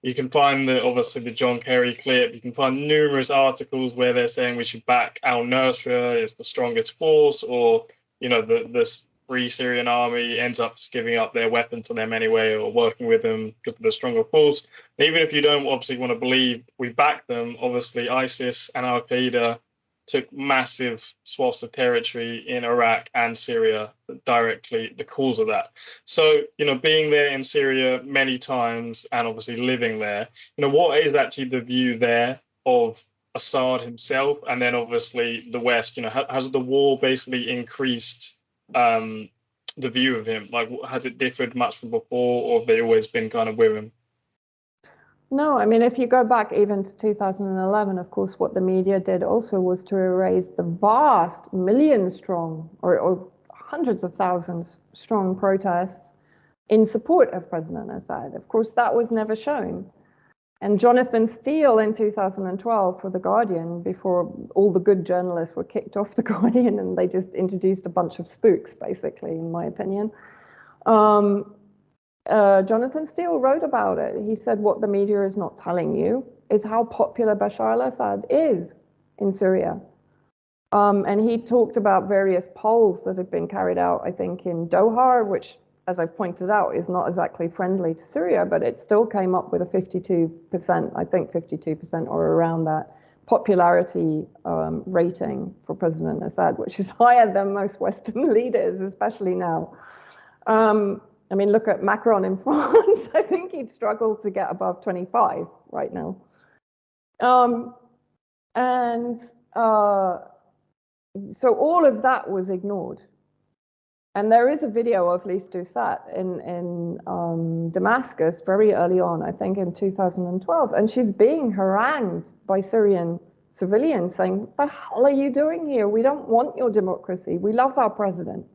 You can find obviously the John Kerry clip. You can find numerous articles where they're saying we should back Al-Nursra, it's the strongest force, or, the Free Syrian Army ends up just giving up their weapon to them anyway, or working with them because of the stronger force. Even if you don't obviously want to believe we back them, obviously ISIS and Al-Qaeda took massive swaths of territory in Iraq and Syria, directly the cause of that. So, being there in Syria many times and obviously living there, what is actually the view there of Assad himself, and then obviously the West? You know, has the war basically increased the view of him? Like, has it differed much from before, or have they always been kind of with him? No, I mean, if you go back even to 2011, of course, what the media did also was to erase the vast million-strong or hundreds of thousands strong protests in support of President Assad. Of course, that was never shown. And Jonathan Steele in 2012 for The Guardian, before all the good journalists were kicked off The Guardian and they just introduced a bunch of spooks, basically, in my opinion. Jonathan Steele wrote about it. He said, what the media is not telling you is how popular Bashar al-Assad is in Syria. And he talked about various polls that have been carried out, I think, in Doha, which, as I pointed out, is not exactly friendly to Syria, but it still came up with a 52%, I think 52% or around that, popularity rating for President Assad, which is higher than most Western leaders, especially now. I mean, look at Macron in France. I think he'd struggle to get above 25 right now. So all of that was ignored. And there is a video of Lise Doucet in Damascus very early on, I think in 2012, and she's being harangued by Syrian civilians saying, what the hell are you doing here? We don't want your democracy. We love our president.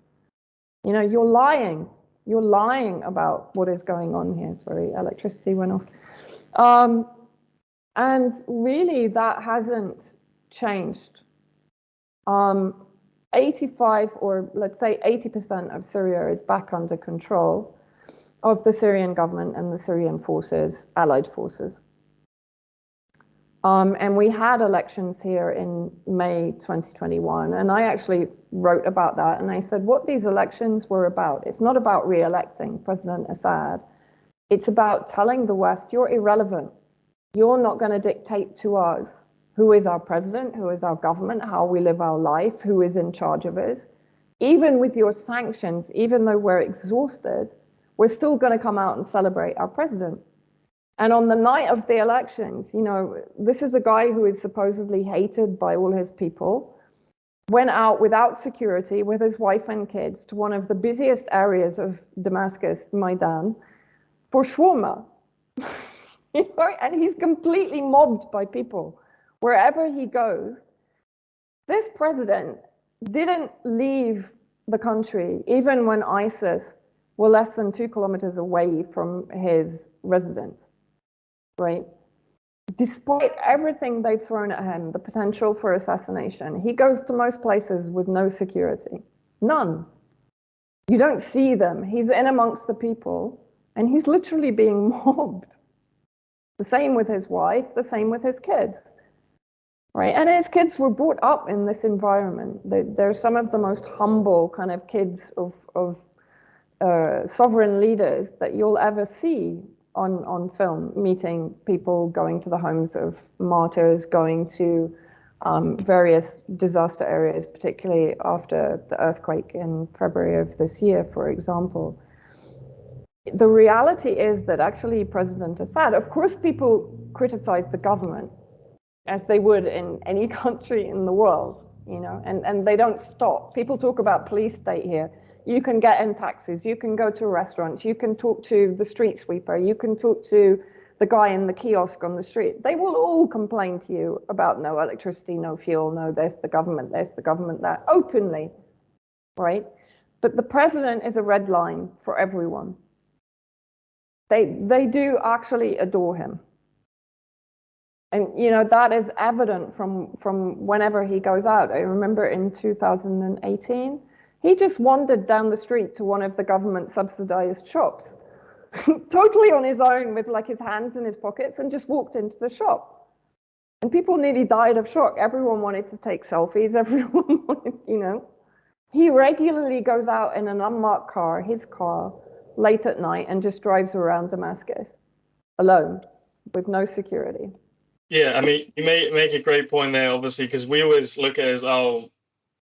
You know, you're lying. You're lying about what is going on here. Sorry, electricity went off. And really, that hasn't changed. 85 or let's say 80% of Syria is back under control of the Syrian government and the Syrian forces, allied forces. And we had elections here in May 2021, and I actually wrote about that, and I said what these elections were about. It's not about re-electing President Assad. It's about telling the West, you're irrelevant. You're not going to dictate to us who is our president, who is our government, how we live our life, who is in charge of us. Even with your sanctions, even though we're exhausted, we're still going to come out and celebrate our president. And on the night of the elections, you know, this is a guy who is supposedly hated by all his people, went out without security with his wife and kids to one of the busiest areas of Damascus, Maidan, for shawarma. You know, and he's completely mobbed by people wherever he goes. This president didn't leave the country even when ISIS were less than 2 kilometers away from his residence, right? Despite everything they've thrown at him, the potential for assassination, he goes to most places with no security, none. You don't see them. He's in amongst the people, and he's literally being mobbed. The same with his wife, the same with his kids, right? And his kids were brought up in this environment. They're some of the most humble kind of kids of sovereign leaders that you'll ever see on film, meeting people, going to the homes of martyrs, going to various disaster areas, particularly after the earthquake in February of this year, for example. The reality is that actually President Assad, of course people criticize the government as they would in any country in the world, you know, and they don't stop. People talk about police state here. You can get in taxis, you can go to restaurants, you can talk to the street sweeper, you can talk to the guy in the kiosk on the street. They will all complain to you about no electricity, no fuel, no this, the government this, the government that, openly, right? But the president is a red line for everyone. They do actually adore him. And, you know, that is evident from whenever he goes out. I remember in 2018, he just wandered down the street to one of the government subsidized shops, totally on his own with like his hands in his pockets, and just walked into the shop. And people nearly died of shock. Everyone wanted to take selfies. Everyone wanted, you know. He regularly goes out in an unmarked car, his car, late at night and just drives around Damascus alone with no security. Yeah, I mean, you make a great point there, obviously, because we always look at it as, oh,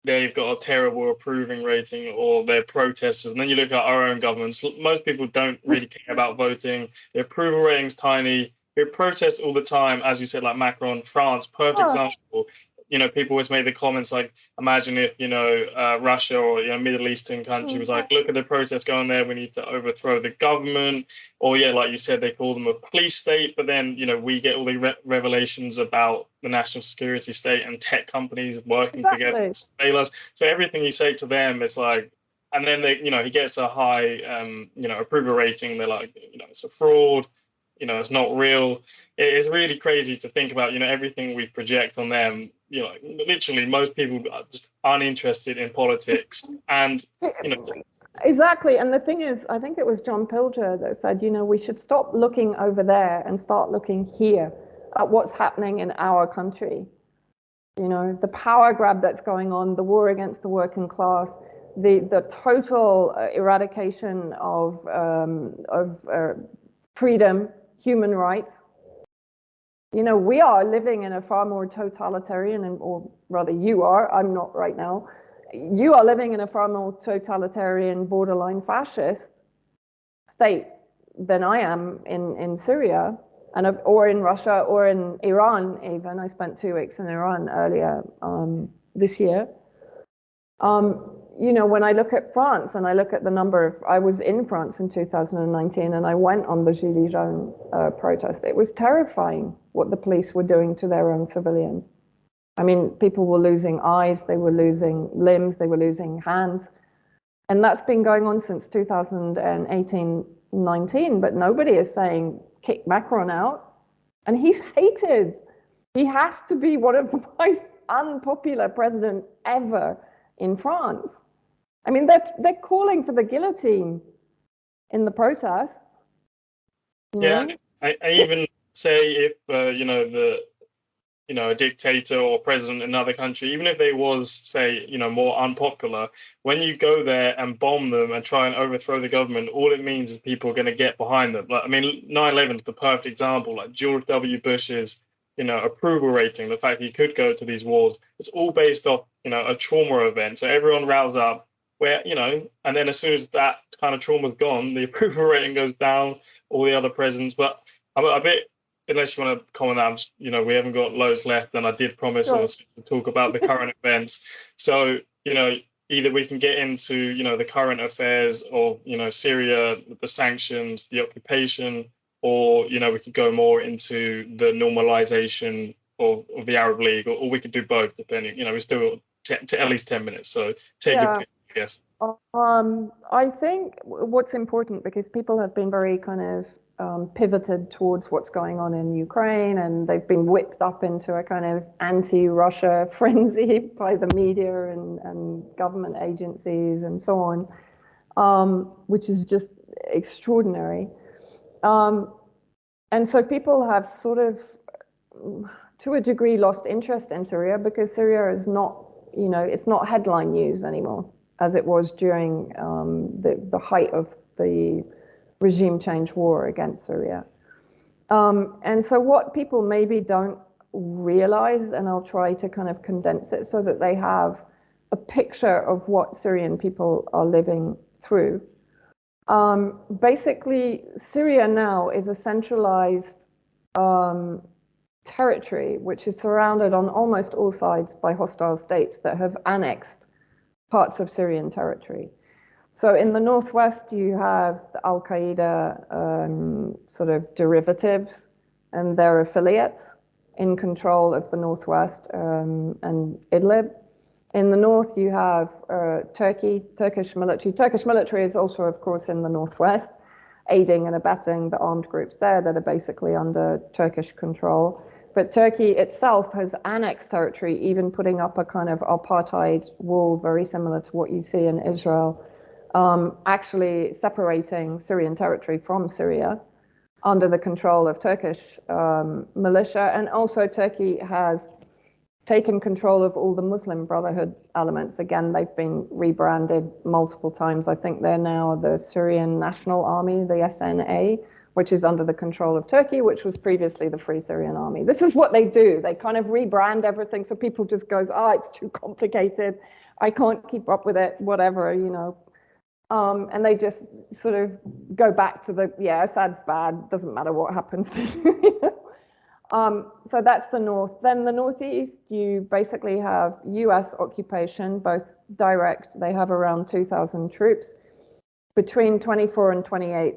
they've got a terrible approving rating or they're protesters. And then you look at our own governments. Most people don't really care about voting. The approval rating's tiny We have protests all the time, as you said, like Macron, France, perfect example. People always make the comments like, imagine if, Russia or, Middle Eastern country was like, look at the protests going there, we need to overthrow the government. Or, yeah, like you said, they call them a police state. But then, we get all the revelations about the national security state and tech companies working together to surveil us. So everything you say to them is like, and then they, he gets a high, approval rating. They're like, it's a fraud. It's not real. It's really crazy to think about, everything we project on them. Literally most people are just uninterested in politics. And, Exactly. And the thing is, I think it was John Pilger that said, we should stop looking over there and start looking here at what's happening in our country. The power grab that's going on, the war against the working class, the total eradication of freedom, human rights. We are living in a far more totalitarian, or rather you are, I'm not right now. You are living in a far more totalitarian, borderline fascist state than I am in Syria, or in Russia, or in Iran even. I spent 2 weeks in Iran earlier this year. When I look at France and I look at the number of, I was in France in 2019 and I went on the Gilets jaunes protest. It was terrifying what the police were doing to their own civilians. I mean, people were losing eyes, they were losing limbs, they were losing hands. And that's been going on since 2018-19, but nobody is saying, kick Macron out. And he's hated. He has to be one of the most unpopular presidents ever in France. I mean, they're calling for the guillotine in the protest. Yeah, I even say if a dictator or president in another country, even if they was, say, more unpopular, when you go there and bomb them and try and overthrow the government, all it means is people are going to get behind them. Like, I mean, 9/11 is the perfect example. Like George W. Bush's approval rating, the fact he could go to these wars, it's all based off a trauma event. So everyone roused up, where and then as soon as that kind of trauma's gone, the approval rating goes down, all the other presidents. But I'm a bit, unless you want to comment that, we haven't got loads left, and I did promise to talk about the current events. So either we can get into the current affairs of Syria, the sanctions, the occupation, or we could go more into the normalisation of the Arab League, or we could do both, depending. We still got at least 10 minutes, so take your pick, I guess. I think what's important, because people have been very kind of pivoted towards what's going on in Ukraine, and they've been whipped up into a kind of anti-Russia frenzy by the media and government agencies and so on, which is just extraordinary. And so people have sort of, to a degree, lost interest in Syria, because Syria is not, it's not headline news anymore, as it was during the height of the regime change war against Syria. And so what people maybe don't realize, and I'll try to kind of condense it so that they have a picture of what Syrian people are living through. Basically, Syria now is a centralized territory which is surrounded on almost all sides by hostile states that have annexed parts of Syrian territory. So in the northwest, you have the al-qaeda sort of derivatives and their affiliates in control of the northwest and Idlib. In the north, you have Turkish military. Turkish military is also, of course, in the northwest, aiding and abetting the armed groups there that are basically under Turkish control. But Turkey itself has annexed territory, even putting up a kind of apartheid wall, very similar to what you see in Israel, actually separating Syrian territory from Syria under the control of Turkish militia. And also Turkey has taken control of all the Muslim Brotherhood elements. Again, they've been rebranded multiple times. I think they're now the Syrian National Army, the SNA, which is under the control of Turkey, which was previously the Free Syrian Army. This is what they do. They kind of rebrand everything, so people just goes, it's too complicated. I can't keep up with it, whatever, And they just sort of go back to Assad's bad, doesn't matter what happens to you. So that's the north. Then the northeast, you basically have US occupation, both direct, they have around 2,000 troops, between 24 and 28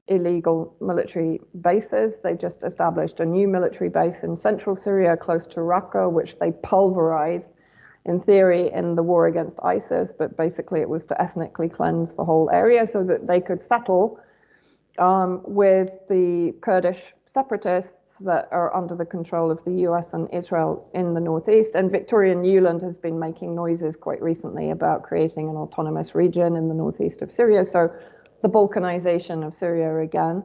illegal military bases. They just established a new military base in central Syria, close to Raqqa, which they pulverized, in theory, in the war against ISIS, but basically it was to ethnically cleanse the whole area so that they could settle with the Kurdish separatists that are under the control of the US and Israel in the northeast. And Victoria Nuland has been making noises quite recently about creating an autonomous region in the northeast of Syria. So the Balkanization of Syria again.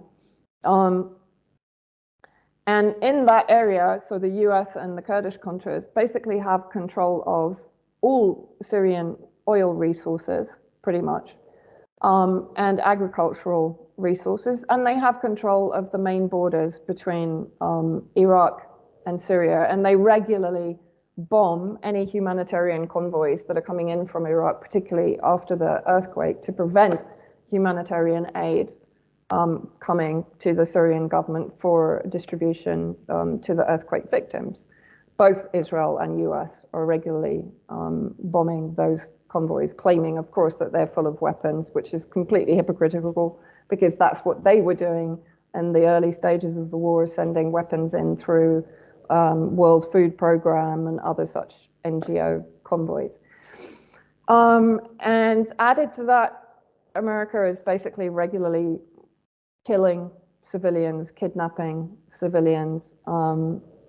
And in that area, so the US and the Kurdish Contras basically have control of all Syrian oil resources, pretty much, and agricultural resources. And they have control of the main borders between Iraq and Syria. And they regularly bomb any humanitarian convoys that are coming in from Iraq, particularly after the earthquake, to prevent humanitarian aid coming to the Syrian government for distribution to the earthquake victims. Both Israel and US are regularly bombing those convoys, claiming, of course, that they're full of weapons, which is completely hypocritical because that's what they were doing in the early stages of the war, sending weapons in through World Food Programme and other such NGO convoys. And added to that, America is basically regularly killing civilians, kidnapping civilians.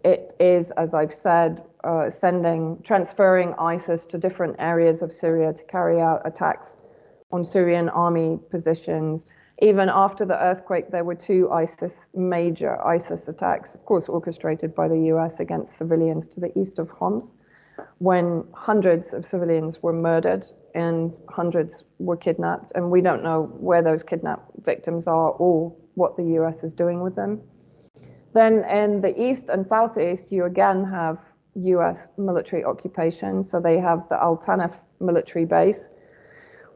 It is, as I've said, transferring ISIS to different areas of Syria to carry out attacks on Syrian army positions. Even after the earthquake, there were two major ISIS attacks, of course orchestrated by the US against civilians to the east of Homs, when hundreds of civilians were murdered and hundreds were kidnapped. And we don't know where those kidnapped victims are or what the US is doing with them. Then in the east and southeast, you again have US military occupation. So they have the Al-Tanf military base,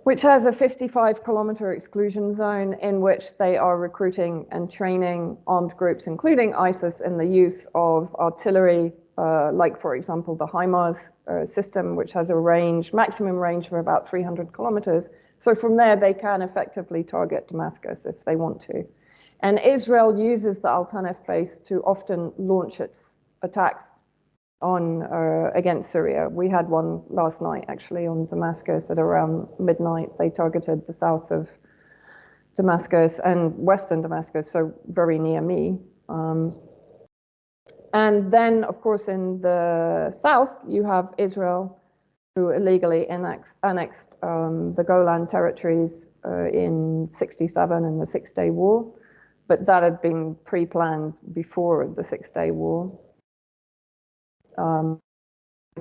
which has a 55-kilometer exclusion zone in which they are recruiting and training armed groups, including ISIS, in the use of artillery, like, for example, the HIMARS system, which has a maximum range of about 300 kilometers. So from there, they can effectively target Damascus if they want to. And Israel uses the Al-Tanf base to often launch its attacks against Syria. We had one last night, actually, on Damascus at around midnight. They targeted the south of Damascus and western Damascus, so very near me. And then, of course, in the south, you have Israel, who illegally annexed the Golan territories in '67 in the Six-Day War. But that had been pre-planned before the Six-Day War.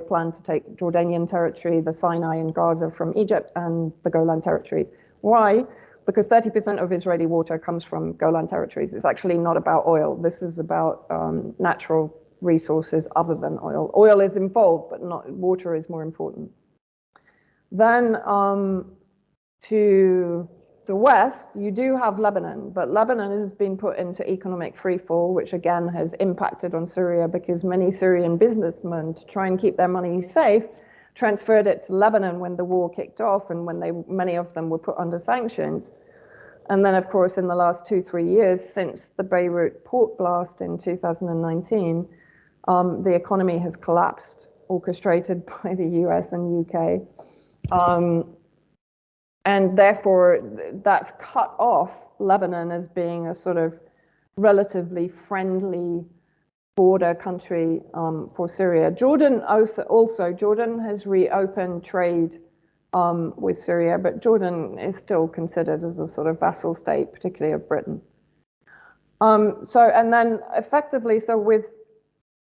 Planned to take Jordanian territory, the Sinai and Gaza from Egypt, and the Golan territories. Why? Because 30% of Israeli water comes from Golan territories. It's actually not about oil. This is about natural resources other than oil. Oil is involved, but water is more important. Then to the west, you do have Lebanon, but Lebanon has been put into economic freefall, which again has impacted on Syria because many Syrian businessmen, to try and keep their money safe, transferred it to Lebanon when the war kicked off and when many of them were put under sanctions. And then, of course, in the last 2-3 years, since the Beirut port blast in 2019, the economy has collapsed, orchestrated by the US and UK. And therefore, that's cut off Lebanon as being a sort of relatively friendly border country for Syria. Jordan has reopened trade with Syria, but Jordan is still considered as a sort of vassal state, particularly of Britain. And then effectively, so with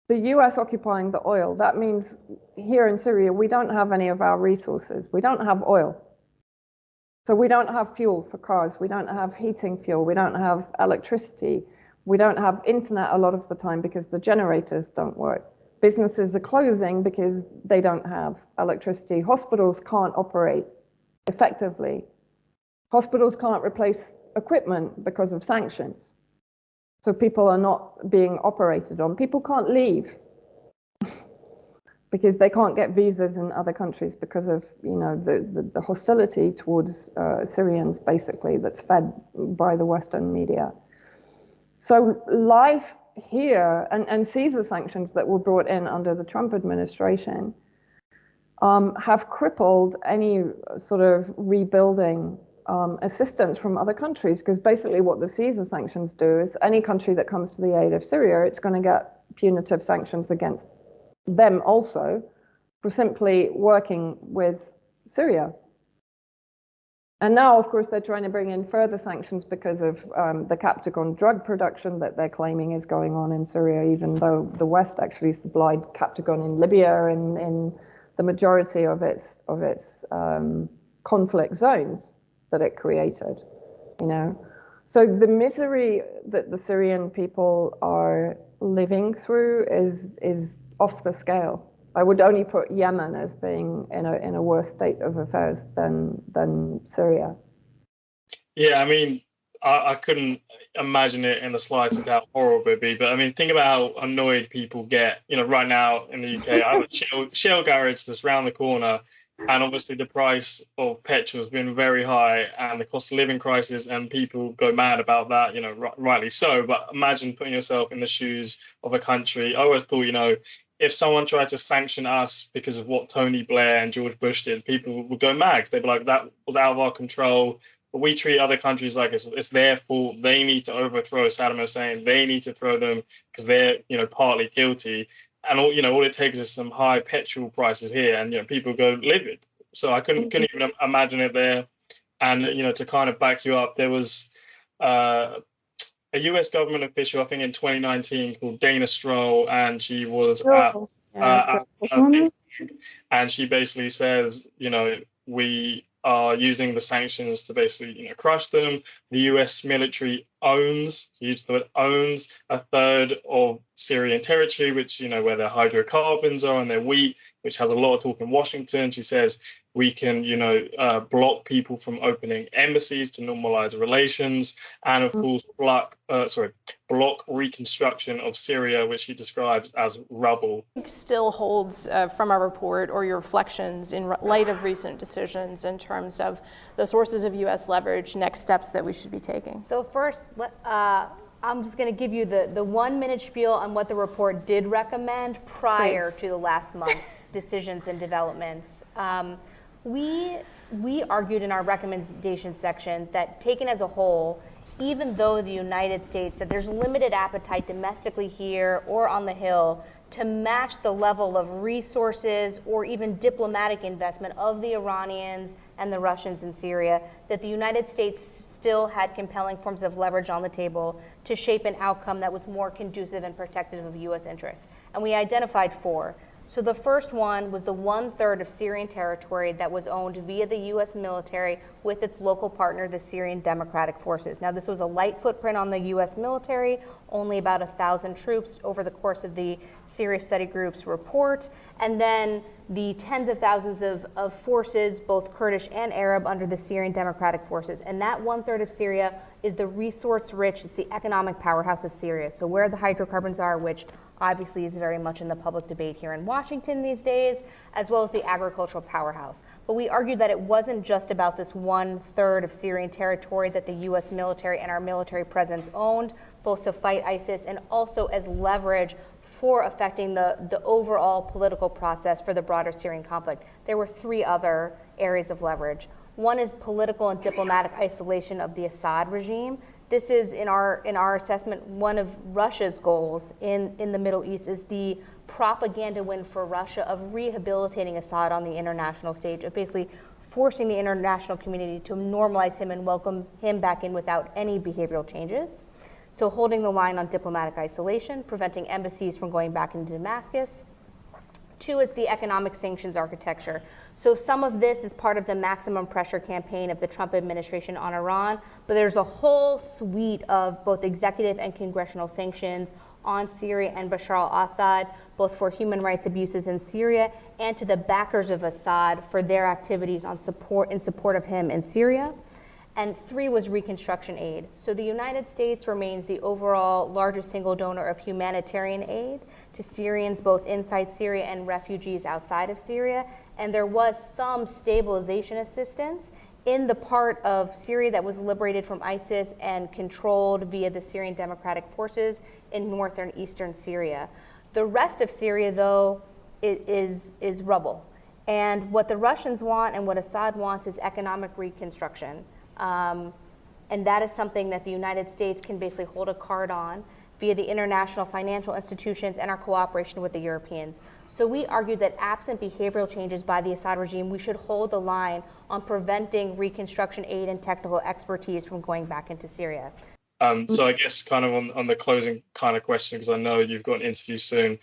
the US occupying the oil, that means here in Syria, we don't have any of our resources. We don't have oil. So we don't have fuel for cars. We don't have heating fuel. We don't have electricity. We don't have internet a lot of the time because the generators don't work. Businesses are closing because they don't have electricity. Hospitals can't operate effectively Hospitals can't replace equipment because of sanctions. So people are not being operated on. People can't leave because they can't get visas in other countries because of, you know, the hostility towards Syrians, basically, that's fed by the Western media. So life here, and Caesar sanctions that were brought in under the Trump administration, have crippled any sort of rebuilding assistance from other countries, because basically what the Caesar sanctions do is any country that comes to the aid of Syria, it's going to get punitive sanctions against them also for simply working with Syria. And now, of course, they're trying to bring in further sanctions because of the Captagon drug production that they're claiming is going on in Syria, even though the West actually supplied Captagon in Libya and in the majority of its conflict zones that it created, you know. So the misery that the Syrian people are living through is off the scale. I would only put Yemen as being in a worse state of affairs than Syria. Yeah, I mean, I couldn't imagine it in the slightest how horrible it'd be. But I mean, think about how annoyed people get. You know, right now in the UK, I have a Shell garage that's round the corner, and obviously the price of petrol has been very high, and the cost of living crisis, and people go mad about that. You know, rightly so. But imagine putting yourself in the shoes of a country. I always thought, you know, if someone tried to sanction us because of what Tony Blair and George Bush did, people would go mad. They'd be like, that was out of our control. But we treat other countries like it's their fault. They need to overthrow Saddam Hussein. They need to throw them because they're, you know, partly guilty. And all it takes is some high petrol prices here, and, you know, people go livid. So I couldn't even imagine it there. And, you know, to kind of back you up, there was a US government official, I think in 2019, called Dana Stroll, and she was and she basically says, you know, we are using the sanctions to basically, you know, crush them. The US military owns, use the word owns, a third of Syrian territory, which, you know, where their hydrocarbons are and their wheat, which has a lot of talk in Washington. She says we can, you know, block people from opening embassies to normalize relations, and of course block reconstruction of Syria, which she describes as rubble. Still holds from our report or your reflections in light of recent decisions in terms of the sources of U.S. leverage, next steps that we should be taking? So first, I'm just going to give you the 1 minute spiel on what the report did recommend prior to the last month's decisions and developments. We argued in our recommendation section that taken as a whole, even though the United States, that there's limited appetite domestically here or on the Hill to match the level of resources or even diplomatic investment of the Iranians and the Russians in Syria, that the United States still had compelling forms of leverage on the table to shape an outcome that was more conducive and protective of U.S. interests. And we identified 4. So the first one was the 1/3 of Syrian territory that was owned via the U.S. military with its local partner, the Syrian Democratic Forces. Now, this was a light footprint on the U.S. military, only about 1,000 troops over the course of the Syria Study Group's report, and then the tens of thousands of forces, both Kurdish and Arab, under the Syrian Democratic Forces. And that 1/3 of Syria is the resource-rich, it's the economic powerhouse of Syria. So where the hydrocarbons are, which obviously is very much in the public debate here in Washington these days, as well as the agricultural powerhouse. But we argued that it wasn't just about this 1/3 of Syrian territory that the U.S. military and our military presence owned, both to fight ISIS and also as leverage for affecting the overall political process for the broader Syrian conflict. There were 3 other areas of leverage. One is political and diplomatic isolation of the Assad regime. This is, in our assessment, one of Russia's goals in the Middle East, is the propaganda win for Russia of rehabilitating Assad on the international stage, of basically forcing the international community to normalize him and welcome him back in without any behavioral changes. So holding the line on diplomatic isolation, preventing embassies from going back into Damascus. 2 is the economic sanctions architecture. So some of this is part of the maximum pressure campaign of the Trump administration on Iran, but there's a whole suite of both executive and congressional sanctions on Syria and Bashar al-Assad, both for human rights abuses in Syria and to the backers of Assad for their activities in support of him in Syria. and 3 was reconstruction aid. So the United States remains the overall largest single donor of humanitarian aid to Syrians both inside Syria and refugees outside of Syria. And there was some stabilization assistance in the part of Syria that was liberated from ISIS and controlled via the Syrian Democratic Forces in northern eastern Syria. The rest of Syria, though, is rubble. And what the Russians want and what Assad wants is economic reconstruction. And that is something that the United States can basically hold a card on via the international financial institutions and our cooperation with the Europeans. So we argued that absent behavioral changes by the Assad regime, we should hold the line on preventing reconstruction aid and technical expertise from going back into Syria. So I guess kind of on the closing kind of question, because I know you've got an interview soon.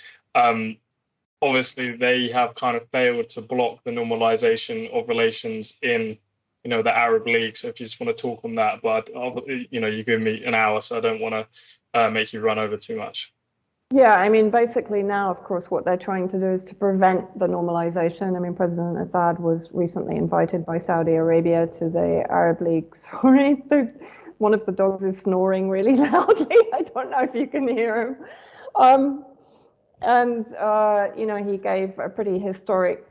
Obviously, they have kind of failed to block the normalization of relations in, the Arab League. So if you just want to talk on that, but you give me an hour, so I don't want to make you run over too much. Yeah, I mean, basically now, of course, what they're trying to do is to prevent the normalization. I mean, President Assad was recently invited by Saudi Arabia to the Arab League. Sorry, one of the dogs is snoring really loudly. I don't know if you can hear him. He gave a pretty historic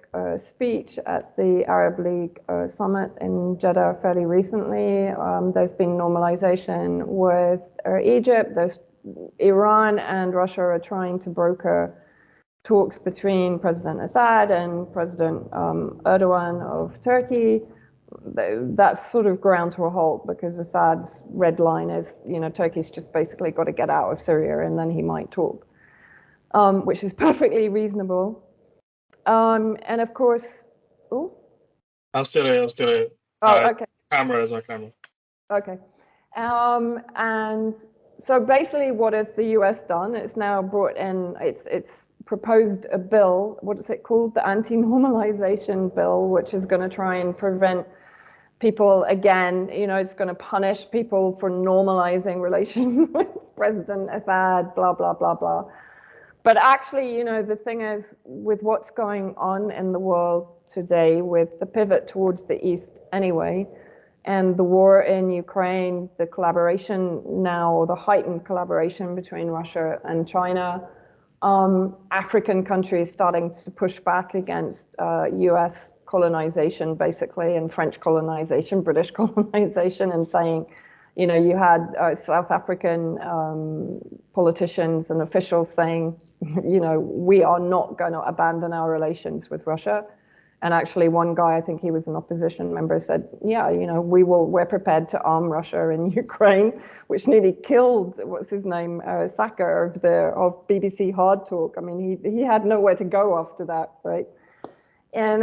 speech at the Arab League summit in Jeddah fairly recently. There's been normalization with Egypt. There's Iran and Russia are trying to broker talks between President Assad and President Erdogan of Turkey. That's sort of ground to a halt because Assad's red line is, Turkey's just basically got to get out of Syria and then he might talk, which is perfectly reasonable. And of course, I'm still here. Oh, okay. Camera is my camera. Okay. And so basically what has the US done? It's now brought in, it's proposed a bill, what is it called? The anti-normalization bill, which is going to try and prevent people again, it's going to punish people for normalizing relations with President Assad, blah, blah, blah, blah. But actually, the thing is, with what's going on in the world today, with the pivot towards the East anyway, and the war in Ukraine, the collaboration now, or the heightened collaboration between Russia and China, African countries starting to push back against US colonization, basically, and French colonization, British colonization, and saying, you had South African politicians and officials saying, we are not going to abandon our relations with Russia. And actually, one guy, I think he was an opposition member, said, yeah, we're prepared to arm Russia in Ukraine, which nearly killed, what's his name, Saka of BBC Hard Talk. I mean, he had nowhere to go after that, right? And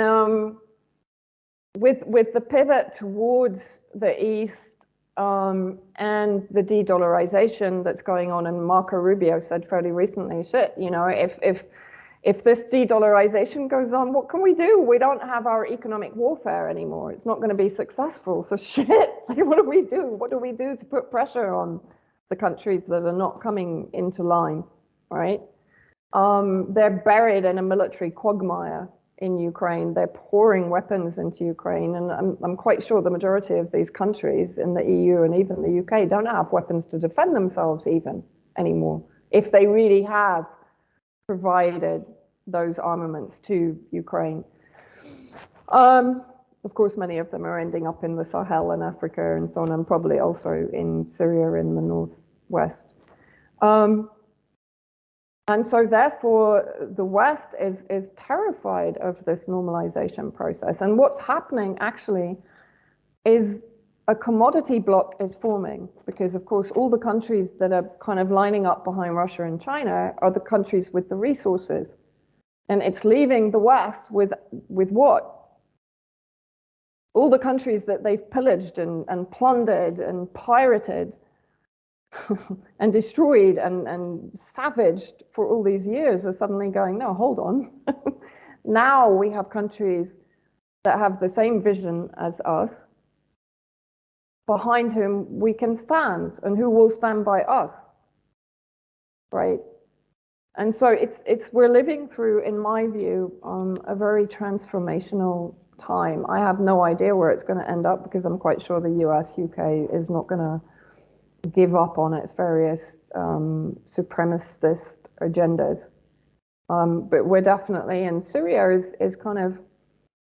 with the pivot towards the East and the de-dollarization that's going on, and Marco Rubio said fairly recently, if this de-dollarization goes on, what can we do? We don't have our economic warfare anymore. It's not going to be successful. So what do we do? What do we do to put pressure on the countries that are not coming into line, right? They're buried in a military quagmire in Ukraine. They're pouring weapons into Ukraine. And I'm quite sure the majority of these countries in the EU and even the UK don't have weapons to defend themselves even anymore, if they really have provided those armaments to Ukraine. Of course, many of them are ending up in the Sahel and Africa and so on, and probably also in Syria in the northwest. And so therefore, the West is terrified of this normalization process. And what's happening actually is a commodity block is forming, because of course all the countries that are kind of lining up behind Russia and China are the countries with the resources, and it's leaving the West with what? All the countries that they've pillaged and plundered and pirated and destroyed and savaged for all these years are suddenly going, no, hold on. Now we have countries that have the same vision as us, behind whom we can stand and who will stand by us, right? And so we're living through, in my view, a very transformational time. I have no idea where it's going to end up because I'm quite sure the US, UK is not going to give up on its various supremacist agendas. But we're definitely, and Syria is kind of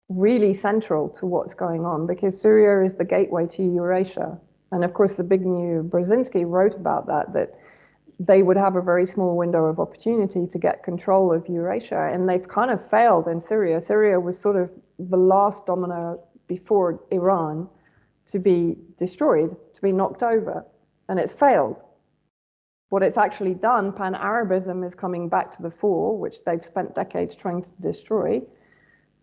really central to what's going on because Syria is the gateway to Eurasia. And of course, the big new Brzezinski wrote about that they would have a very small window of opportunity to get control of Eurasia. And they've kind of failed in Syria. Syria was sort of the last domino before Iran to be destroyed, to be knocked over. And it's failed. What it's actually done, pan-Arabism is coming back to the fore, which they've spent decades trying to destroy.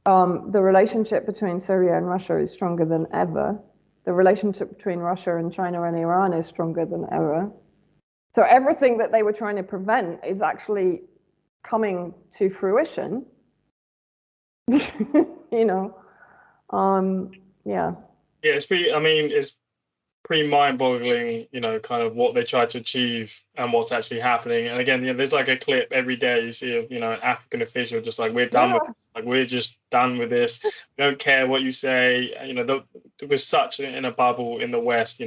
The relationship between Syria and Russia is stronger than ever. The relationship between Russia and China and Iran is stronger than ever. So everything that they were trying to prevent is actually coming to fruition. You know, yeah. Yeah, it's pretty. I mean, it's pretty mind-boggling. You know, kind of what they try to achieve and what's actually happening. And again, there's like a clip every day you see of an African official just like we're done with. Like we're just done with this. We don't care what you say. We're such in a bubble in the West,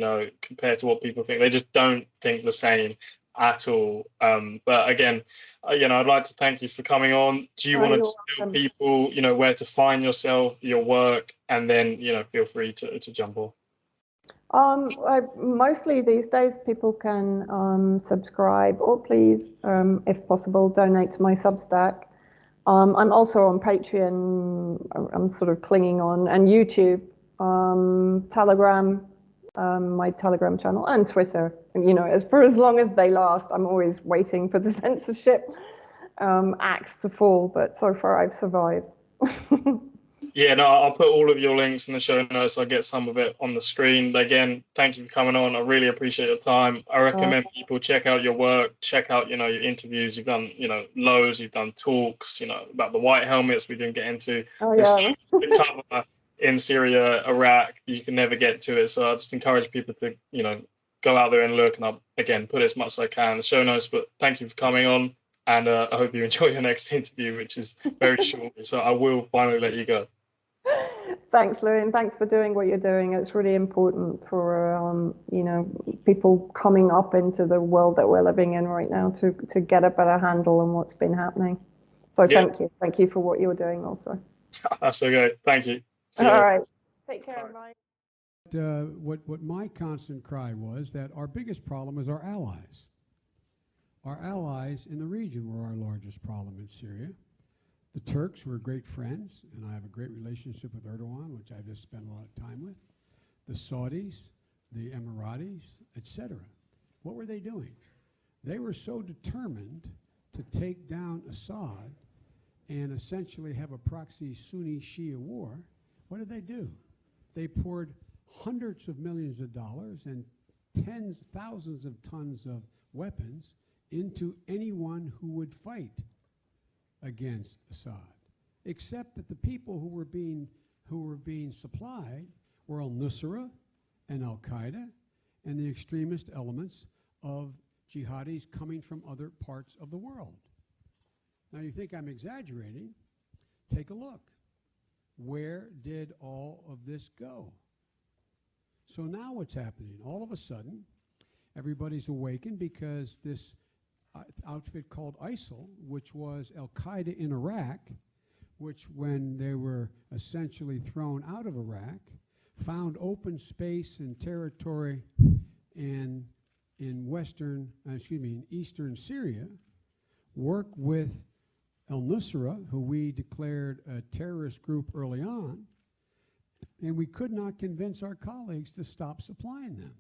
compared to what people think. They just don't think the same at all. But again, I'd like to thank you for coming on. Do you want to tell people, where to find yourself, your work, and then, feel free to jump on. Mostly these days people can subscribe or please, if possible, donate to my Substack. I'm also on Patreon, I'm sort of clinging on, and YouTube, Telegram, my Telegram channel, and Twitter. For as long as they last, I'm always waiting for the censorship axe to fall, but so far I've survived. Yeah, no, I'll put all of your links in the show notes. I'll get some of it on the screen. But again, thank you for coming on. I really appreciate your time. I recommend people check out your work, check out, your interviews. You've done, loads, you've done talks, about the white helmets we didn't get into. Oh, yeah. The cover in Syria, Iraq, you can never get to it. So I just encourage people to, go out there and look. And I'll, again, put as much as I can in the show notes. But thank you for coming on. And I hope you enjoy your next interview, which is very short. So I will finally let you go. Thanks, Lewin. Thanks for doing what you're doing. It's really important for people coming up into the world that we're living in right now to get a better handle on what's been happening. So thank you for what you're doing also. That's okay. Thank you. All right. Take care. Bye. What my constant cry was that our biggest problem is our allies. Our allies in the region were our largest problem in Syria. The Turks were great friends, and I have a great relationship with Erdogan, which I've just spent a lot of time with. The Saudis, the Emiratis, etc. What were they doing? They were so determined to take down Assad and essentially have a proxy Sunni-Shia war. What did they do? They poured hundreds of millions of dollars and thousands of tons of weapons into anyone who would fight against Assad, except that the people who were being supplied were al-Nursra and al-qaeda and the extremist elements of jihadis coming from other parts of the world. Now you think I'm exaggerating? Take a look. Where did all of this go? So now what's happening? All of a sudden, everybody's awakened because this outfit called ISIL, which was al-Qaeda in Iraq, which when they were essentially thrown out of Iraq, found open space and territory in eastern Syria, worked with al-Nursra, who we declared a terrorist group early on, and we could not convince our colleagues to stop supplying them.